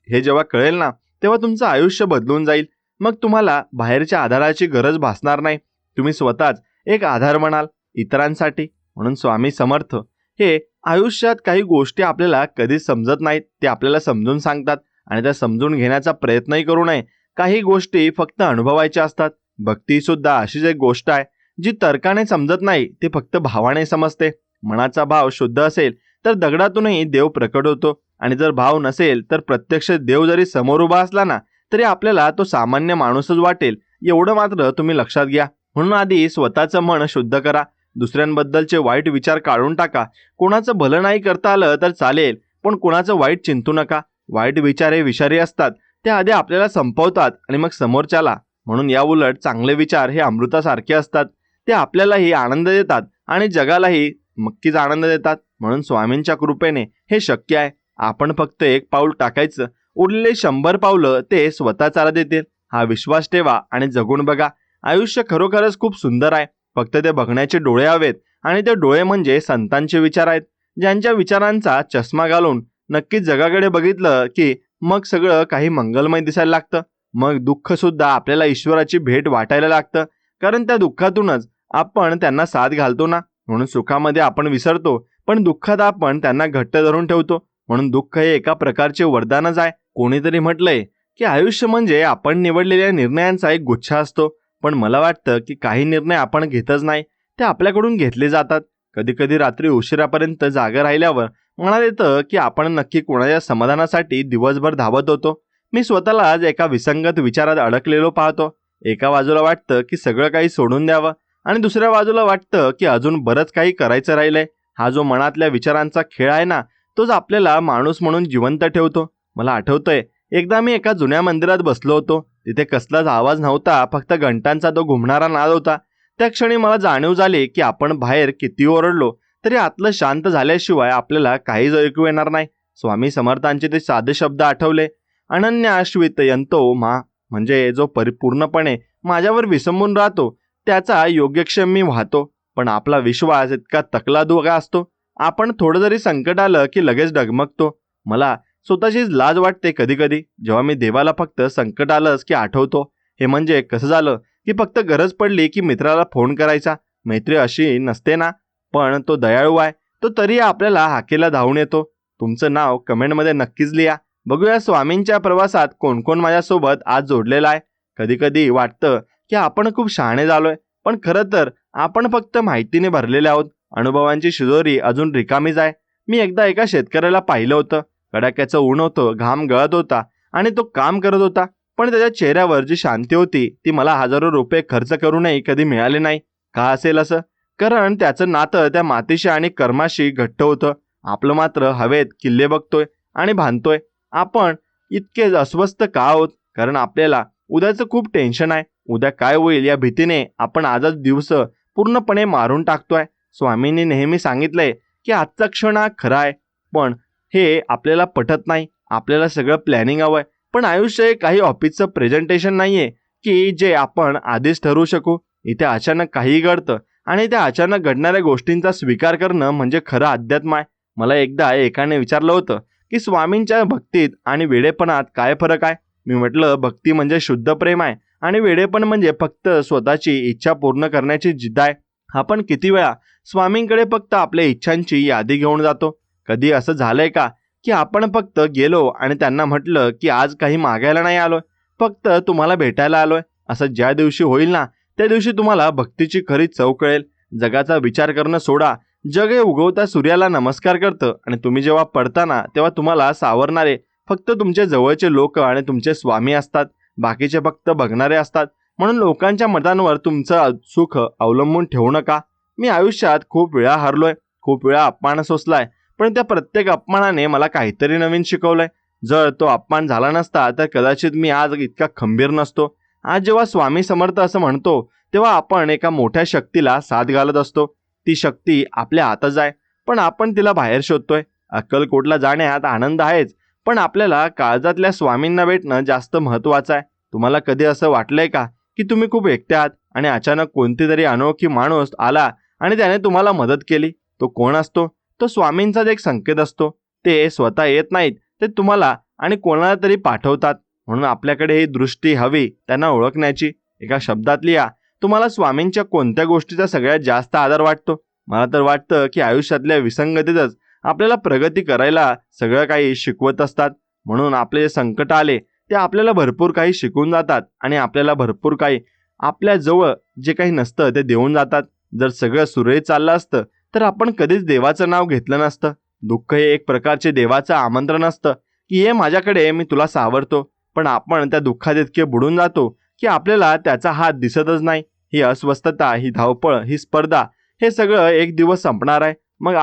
हे जेव्हा कळेल ना, तेव्हा तुमचं आयुष्य बदलून जाईल. मग तुम्हाला बाहेरच्या आधाराची गरज भासणार नाही. तुम्ही स्वतःच एक आधार बनाल इतरांसाठी. म्हणून स्वामी समर्थ हे आयुष्यात काही गोष्टी आपल्याला कधी समजत नाहीत, ते आपल्याला समजून सांगतात आणि त्या समजून घेण्याचा प्रयत्नही करू नये. काही गोष्टी फक्त अनुभवायच्या असतात. भक्ती सुद्धा अशीच एक गोष्ट आहे जी तर्काने समजत नाही, ती फक्त भावाने समजते. मनाचा भाव शुद्ध असेल तर दगडातूनही देव प्रकट होतो आणि जर भाव नसेल तर प्रत्यक्ष देव जरी समोर उभा असला ना, तरी आपल्याला तो सामान्य माणूसच वाटेल. एवढं मात्र तुम्ही लक्षात घ्या. म्हणून आधी स्वतःचं मन शुद्ध करा. दुसऱ्यांबद्दलचे वाईट विचार काढून टाका. कोणाचं भलं नाही करता आलं तर चालेल, पण कोणाचं वाईट चिंतू नका. वाईट विचार हे विषारी असतात, ते आधी आपल्याला संपवतात आणि मग समोरच्याला. म्हणून याउलट चांगले विचार हे अमृतासारखे असतात. ते आपल्यालाही आनंद देतात आणि जगालाही नक्कीच आनंद देतात. म्हणून स्वामींच्या कृपेने हे शक्य आहे. आपण फक्त एक पाऊल टाकायचं, उरलेले 100 पावलं ते स्वतः चालत देतील. हा विश्वास ठेवा आणि जगून बघा. आयुष्य खरोखरच खूप सुंदर आहे. फक्त ते बघण्याचे डोळे हवेत आणि ते डोळे म्हणजे संतांचे विचार आहेत, ज्यांच्या विचारांचा चष्मा घालून नक्कीच जगाकडे बघितलं की मग सगळं काही मंगलमय दिसायला लागतं. मग दुःख सुद्धा आपल्याला ईश्वराची भेट वाटायला लागतं, कारण त्या दुःखातूनच आपण त्यांना साथ घालतो ना. म्हणून सुखामध्ये आपण विसरतो, पण दुःखात आपण त्यांना घट्ट धरून ठेवतो. म्हणून दुःख हे एका प्रकारचे वरदानच आहे. कोणीतरी म्हटलंय की आयुष्य म्हणजे आपण निवडलेल्या निर्णयांचा एक गुच्छा असतो, पण मला वाटतं की काही निर्णय आपण घेतच नाही, ते आपल्याकडून घेतले जातात. कधी कधी रात्री उशिरापर्यंत जागा राहिल्यावर मनात येतं की आपण नक्की कोणाच्या समाधानासाठी दिवसभर धावत होतो. मी स्वतःला आज एका विसंगत विचारात अडकलेलो पाहतो. एका बाजूला वाटतं की सगळं काही सोडून द्यावं आणि दुसऱ्या बाजूला वाटतं की अजून बरंच काही करायचं राहिलंय. हा जो मनातल्या विचारांचा खेळ आहे ना, तोच आपल्याला माणूस म्हणून जिवंत ठेवतो. मला आठवतंय, एकदा मी एका जुन्या मंदिरात बसलो होतो. तिथे कसलाच आवाज नव्हता, फक्त घंटांचा तो घुमणारा नाद होता. त्या क्षणी मला जाणीव झाली की आपण बाहेर किती ओरडलो तरी आतलं शांत झाल्याशिवाय आपल्याला काहीच ऐकू येणार नाही. स्वामी समर्थांचे ते साधे शब्द आठवले, अनन्याश्वित यंतो मा, म्हणजे जो परिपूर्णपणे माझ्यावर विसंबून राहतो त्याचा योग्यक्षेम मी वाहतो. पण आपला विश्वास इतका तकलादुगा असतो, आपण थोडं जरी संकट आलं की लगेच डगमगतो. मला स्वतःचीच लाज वाटते कधी कधी, जेव्हा मी देवाला फक्त संकट आलंच की आठवतो. हे म्हणजे कसं झालं की फक्त गरज पडली की मित्राला फोन करायचा. मैत्री अशी नसते ना, पण तो दयाळू आहे. तो तरी आपल्याला हाकेला धावून येतो. तुमचं नाव कमेंटमध्ये नक्कीच लिहा. बघूया स्वामींच्या प्रवासात कोण कोण माझ्यासोबत आज जोडलेला आहे. कधी कधी वाटतं की आपण खूप शहाणे झालोय, पण खरं तर आपण फक्त माहितीने भरलेले आहोत. अनुभवांची शिदोरी अजून रिकामीच आहे. मी एकदा एका शेतकऱ्याला पाहिलं होतं. कडाक्याचं ऊन होतं, घाम गळत होता आणि तो काम करत होता, पण त्याच्या चेहऱ्यावर जी शांती होती ती मला हजारो रुपये खर्च करूनही कधी मिळाले नाही. का असेल असं? कारण त्याचं नातं त्या मातीशी आणि कर्माशी घट्ट होतं. आपलं मात्र हवेत किल्ले बघतोय आणि बांधतोय. आपण इतके अस्वस्थ का आहोत? कारण आपल्याला उद्याचं खूप टेन्शन आहे. उद्या काय होईल या भीतीने आपण आजच दिवस पूर्णपणे मारून टाकतोय. स्वामींनी नेहमी सांगितलंय की आजचा क्षण हा खरा आहे, पण हे आपल्याला पटत नाही. आपल्याला सगळं प्लॅनिंग हवंय, पण आयुष्य हे काही ऑफिसचं प्रेझेंटेशन नाहीये की जे आपण आधीच ठरवू शकू. इथे अचानक काही घडतं आणि त्या अचानक घडणाऱ्या गोष्टींचा स्वीकार करणं म्हणजे खरं अध्यात्म आहे. मला एकदा एकाने विचारलं होतं की स्वामींच्या भक्तीत आणि वेडेपणात काय फरक आहे. मी म्हटलं, भक्ती म्हणजे शुद्ध प्रेम आहे आणि वेडेपण म्हणजे फक्त स्वतःची इच्छा पूर्ण करण्याची जिद्द आहे. आपण किती वेळा स्वामींकडे फक्त आपल्या इच्छांची यादी घेऊन जातो. कधी असं झालंय का की आपण फक्त गेलो आणि त्यांना म्हटलं की आज काही मागायला नाही आलोय, फक्त तुम्हाला भेटायला आलोय. असं ज्या दिवशी होईल ना, त्या दिवशी तुम्हाला भक्तीची खरी चव कळेल. जगाचा विचार करणं सोडा. जग हे उगवता सूर्याला नमस्कार करतं आणि तुम्ही जेव्हा पडताना तेव्हा तुम्हाला सावरणारे फक्त तुमचे जवळचे लोक आणि तुमचे स्वामी असतात. बाकीचे फक्त बघणारे असतात. म्हणून लोकांच्या मतांवर तुमचं सुख अवलंबून ठेवू नका. मी आयुष्यात खूप वेळा हरलोय, खूप वेळा अपमान सोसलाय, पण त्या प्रत्येक अपमानाने मला काहीतरी नवीन शिकवलंय. जर तो अपमान झाला नसता तर कदाचित मी आज इतका खंबीर नसतो. आज जेव्हा स्वामी समर्थ असं म्हणतो, तेव्हा आपण एका मोठ्या शक्तीला साथ घालत असतो. ती शक्ती आपल्या हातच आहे, पण आपण तिला बाहेर शोधतोय. अक्कलकोटला जाण्यात आनंद आहेच, पण आपल्याला काळजातल्या स्वामींना भेटणं जास्त महत्त्वाचं आहे. तुम्हाला कधी असं वाटलंय का की तुम्ही खूप एकटे आहात आणि अचानक कोणतीतरी अनोळखी माणूस आला आणि त्याने तुम्हाला मदत केली. तो कोण असतो? तो स्वामींचाच एक संकेत असतो. ते स्वतः येत नाहीत, ते तुम्हाला आणि कोणाला तरी पाठवतात. म्हणून आपल्याकडे ही दृष्टी हवी त्यांना ओळखण्याची. एका शब्दात लिहा, तुम्हाला स्वामींच्या कोणत्या गोष्टीचा सगळ्यात जास्त आदर वाटतो? मला तर वाटतं की आयुष्यातल्या विसंगतीतच आपल्याला प्रगती करायला सगळं काही शिकवत असतात. म्हणून आपले जे संकट आले ते आपल्याला भरपूर काही शिकवून जातात आणि आपल्याला भरपूर काही आपल्या जवळ जे काही नसतं ते देऊन जातात. जर सगळं सुरळीत चाललं असतं तर आपण कधीच देवाचं नाव घेतलं नसतं. दुःख हे एक प्रकारचे देवाचं आमंत्रण असतं की ये माझ्याकडे, मी तुला सावरतो. पण आपण त्या दुःखात इतके बुडून जातो की आपल्याला त्याचा हात दिसतच नाही. ही अस्वस्थता, ही धावपळ, ही स्पर्धा, हे सगळं एक दिवस संपणार आहे. मग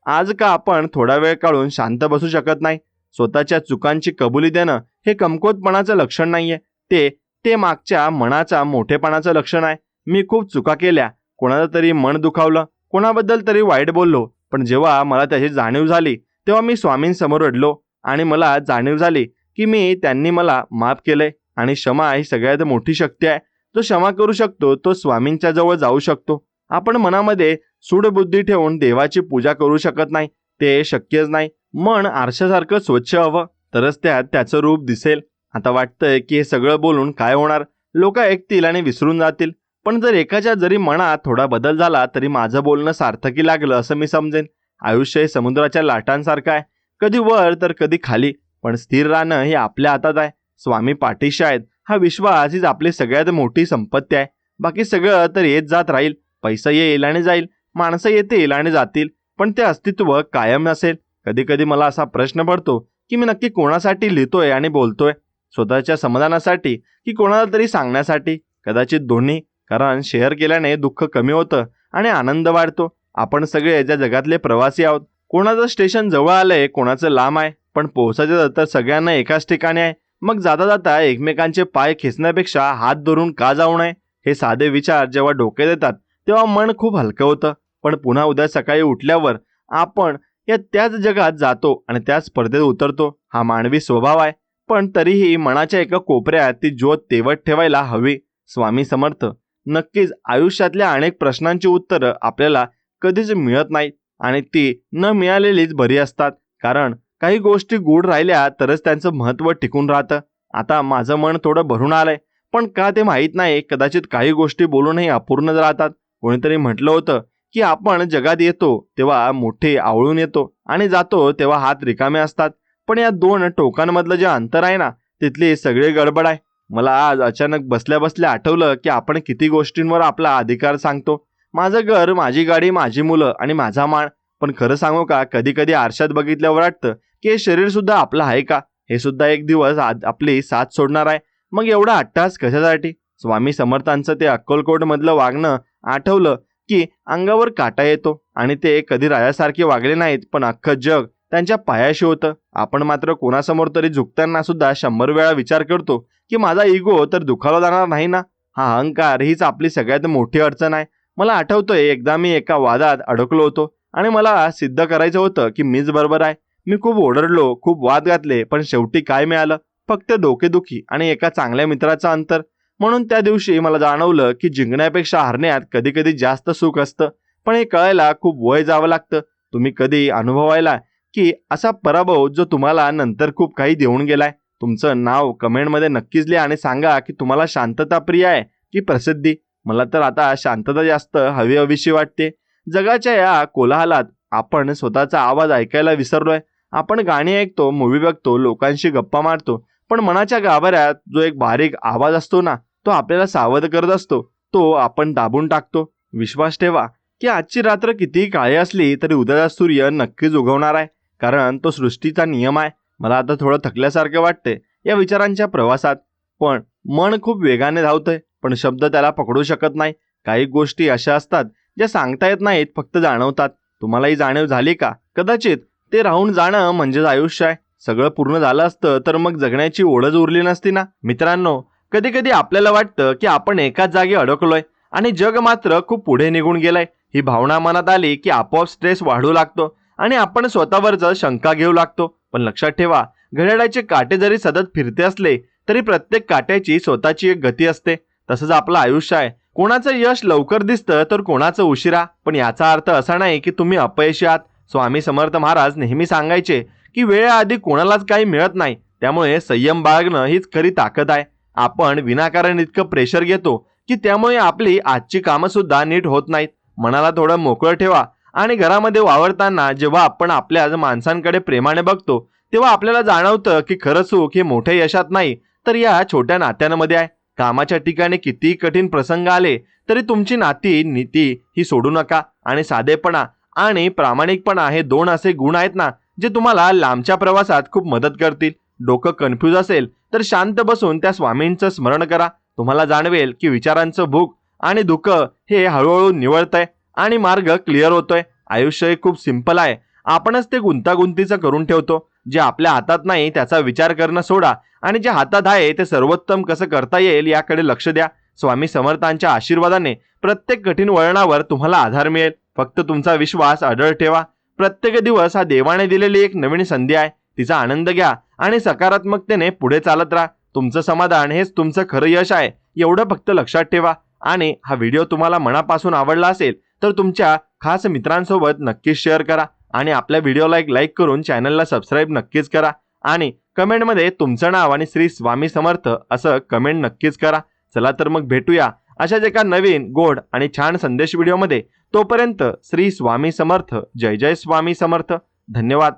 आज का आपण थोडा वेळ काढून शांत बसू शकत नाही? स्वतःच्या चुकांची कबुली देणं हे कमकुवतपणाचं लक्षण नाहीये. ते ते मागच्या मनाचा मोठेपणाचं लक्षण आहे. मी खूप चुका केल्या, कोणाचं तरी मन दुखावलं, कोणाबद्दल तरी वाईट बोललो, पण जेव्हा मला त्याची जाणीव झाली तेव्हा मी स्वामींसमोर रडलो आणि मला जाणीव झाली की त्यांनी मला माफ केलंय. आणि क्षमा ही सगळ्यात मोठी शक्ती आहे. जो क्षमा करू शकतो तो स्वामींच्या जवळ जाऊ शकतो. आपण मनामध्ये सूडबुद्धी ठेवून देवाची पूजा करू शकत नाही, ते शक्यच नाही. मन आरशासारखं स्वच्छ हवं, तरच त्याचं रूप दिसेल. आता वाटतंय की हे सगळं बोलून काय होणार? लोक ऐकतील आणि विसरून जातील. पण जर एकाच्या जरी मनात थोडा बदल झाला तरी माझं बोलणं सार्थकी लागलं असं मी समजेन. आयुष्य हे समुद्राच्या लाटांसारखं आहे, कधी वर तर कधी खाली, पण स्थिर राहणं हे आपल्या हातात आहे. स्वामी पाठीशी आहेत हा विश्वास हीच आपली सगळ्यात मोठी संपत्ती आहे. बाकी सगळं तर येत जात राहील. पैसा येईल आणि जाईल, माणसं येतील आणि जातील, पण ते अस्तित्व कायम असेल. कधी कधी मला असा प्रश्न पडतो की मी नक्की कोणासाठी लिहितोय आणि बोलतोय? स्वतःच्या समाधानासाठी की कोणाला तरी सांगण्यासाठी? कदाचित दोन्ही. कारण शेअर केल्याने दुःख कमी होतं आणि आनंद वाढतो. आपण सगळे ज्या जगातले प्रवासी आहोत. कोणाचं स्टेशन जवळ आलंय, कोणाचं लांब आहे, पण पोहोचायचं तर सगळ्यांना एकाच ठिकाणी आहे. मग जाता जाता एकमेकांचे पाय खेचण्यापेक्षा हात धरून का जाऊ नये? हे साधे विचार जेव्हा डोक्यात येतात तेव्हा मन खूप हलकं होतं. पण पुन्हा उद्या सकाळी उठल्यावर आपण त्याच जगात जातो आणि त्याच स्पर्धेत उतरतो. हा मानवी स्वभाव आहे. पण तरीही मनाच्या एका कोपऱ्यात ती ज्योत तेवत ठेवायला हवी. स्वामी समर्थ. नक्कीच आयुष्यातल्या अनेक प्रश्नांची उत्तरं आपल्याला कधीच मिळत नाहीत आणि ती न मिळालेलीच बरी असतात. कारण काही गोष्टी गूढ राहिल्या तरच त्यांचं महत्त्व टिकून राहतं. आता माझं मन थोडं भरून आलंय, पण का ते माहीत नाही. कदाचित काही गोष्टी बोलूनही अपूर्णच राहतात. कोणीतरी म्हटलं होतं की आपण जगात येतो तेव्हा मोठे आवळून येतो आणि जातो तेव्हा हात रिकामे असतात. पण या दोन टोकांमधलं जे अंतर आहे ना, तिथली सगळी गडबड आहे. मला आज अचानक बसल्या बसल्या आठवलं की आपण किती गोष्टींवर आपला अधिकार सांगतो. माझं घर, माझी गाडी, माझी मुलं आणि माझा मान. पण खरं सांगू का, कधी कधी आरशात बघितल्यावर वाटतं की हे शरीर सुद्धा आपलं आहे का? हे सुद्धा एक दिवस आपली साथ सोडणार आहे. मग एवढा अट्टास कशासाठी? स्वामी समर्थांचं ते अक्कलकोट मधलं वागणं आठवलं की अंगावर काटा येतो. आणि ते कधी राजासारखे वागले नाहीत, पण अख्खं जग त्यांच्या पायाशी होतं. आपण मात्र कोणासमोर तरी झुकताना सुद्धा 100 वेळा विचार करतो की माझा इगो तर दुखावला जाणार नाही ना? हा अहंकार हीच आपली सगळ्यात मोठी अडचण आहे. मला आठवतंय एकदा मी एका वादात अडकलो होतो आणि मला सिद्ध करायचं होतं की मीच बरोबर आहे. मी खूप ओरडलो, खूप वाद घातले, पण शेवटी काय मिळालं? फक्त डोकेदुखी आणि एका चांगल्या मित्राचं अंतर. म्हणून त्या दिवशी मला जाणवलं की जिंकण्यापेक्षा हारण्यात कधी कधी जास्त सुख असतं. पण हे कळायला खूप वय जावं लागतं. तुम्ही कधी अनुभवायला की असा पराभव जो तुम्हाला नंतर खूप काही देऊन गेलाय? तुमचं नाव कमेंटमध्ये नक्कीच लिहा आणि सांगा की तुम्हाला शांतता प्रिय आहे की प्रसिद्धी? मला तर आता शांतता जास्त हवीशी वाटते. जगाच्या या कोलाहलात आपण स्वतःचा आवाज ऐकायला विसरलोय. आपण गाणी ऐकतो, मूवी बघतो, लोकांशी गप्पा मारतो, पण मनाच्या गाभाऱ्यात जो एक बारीक आवाज असतो ना, तो आपल्याला सावध करत असतो. तो आपण दाबून टाकतो. विश्वास ठेवा की आजची रात्र कितीही काळी असली तरी उद्याचा सूर्य नक्कीच उगवणार आहे. कारण तो सृष्टीचा नियम आहे. मला आता थोडं थकल्यासारखं वाटते या विचारांच्या प्रवासात. पण मन खूप वेगाने धावतंय, पण शब्द त्याला पकडू शकत नाही. काही गोष्टी अशा असतात ज्या सांगता येत नाहीत, फक्त जाणवतात. तुम्हालाही जाणीव झाली का? कदाचित ते राहून जाणं म्हणजेच आयुष्य आहे. सगळं पूर्ण झालं असतं तर मग जगण्याची ओढच उरली नसती ना? मित्रांनो, कधी कधी आपल्याला वाटतं की आपण एकाच जागी अडकलोय आणि जग मात्र खूप पुढे निघून गेलंय. ही भावना मनात आली की आपोआप स्ट्रेस वाढू लागतो आणि आपण स्वतःवरच शंका घेऊ लागतो. पण लक्षात ठेवा, घड्याळाचे काटे जरी सतत फिरते असले तरी प्रत्येक काट्याची स्वतःची एक गती असते. तसंच आपलं आयुष्य आहे. कोणाचं यश लवकर दिसतं तर कोणाचं उशिरा, पण याचा अर्थ असा नाही की तुम्ही अपयशी आहात. स्वामी समर्थ महाराज नेहमी सांगायचे की वेळेआधी कोणालाच काही मिळत नाही, त्यामुळे संयम बाळगणं हीच खरी ताकद आहे. आपण विनाकारण इतकं प्रेशर घेतो की त्यामुळे आपली आजची कामं सुद्धा नीट होत नाहीत. मनाला थोडं मोकळं ठेवा आणि घरामध्ये वावरताना जेव्हा आपण आपल्या माणसांकडे प्रेमाने बघतो तेव्हा आपल्याला जाणवतं की खरं सुख हे मोठ्या यशात नाही तर या छोट्या नात्यांमध्ये आहे. कामाच्या ठिकाणी कितीही कठीण प्रसंग आले तरी तुमची नाती नीती ही सोडू नका आणि साधेपणा आणि प्रामाणिकपणा हे दोन असे गुण आहेत ना जे तुम्हाला लांबच्या प्रवासात खूप मदत करतील. डोकं कन्फ्यूज असेल तर शांत बसून त्या स्वामींचं स्मरण करा. तुम्हाला जाणवेल की विचारांचं भूक आणि दुःख हे हळूहळू निवळतंय आणि मार्ग क्लिअर होतोय. आयुष्य हे खूप सिंपल आहे, आपणच ते गुंतागुंतीचं करून ठेवतो. जे आपल्या हातात नाही त्याचा विचार करणं सोडा आणि जे हातात आहे ते सर्वोत्तम कसं करता येईल याकडे लक्ष द्या. स्वामी समर्थांच्या आशीर्वादाने प्रत्येक कठीण वळणावर तुम्हाला आधार मिळेल. फक्त तुमचा विश्वास अढळ ठेवा. प्रत्येक दिवस हा देवाने दिलेली एक नवीन संधी आहे. तिचा आनंद घ्या आणि सकारात्मकतेने पुढे चालत राहा. तुमचं समाधान हेच तुमचं खरं यश आहे, एवढं फक्त लक्षात ठेवा. आणि हा व्हिडिओ तुम्हाला मनापासून आवडला असेल तर तुमच्या खास मित्रांसोबत नक्कीच शेअर करा आणि आपल्या व्हिडिओला एक लाईक करून चॅनलला सबस्क्राईब नक्कीच करा आणि कमेंटमध्ये तुमचं नाव आणि श्री स्वामी समर्थ असं कमेंट नक्कीच करा. चला तर मग भेटूया अशाच एका नवीन गोड आणि छान संदेश व्हिडिओमध्ये. तोपर्यंत श्री स्वामी समर्थ. जय जय स्वामी समर्थ. धन्यवाद.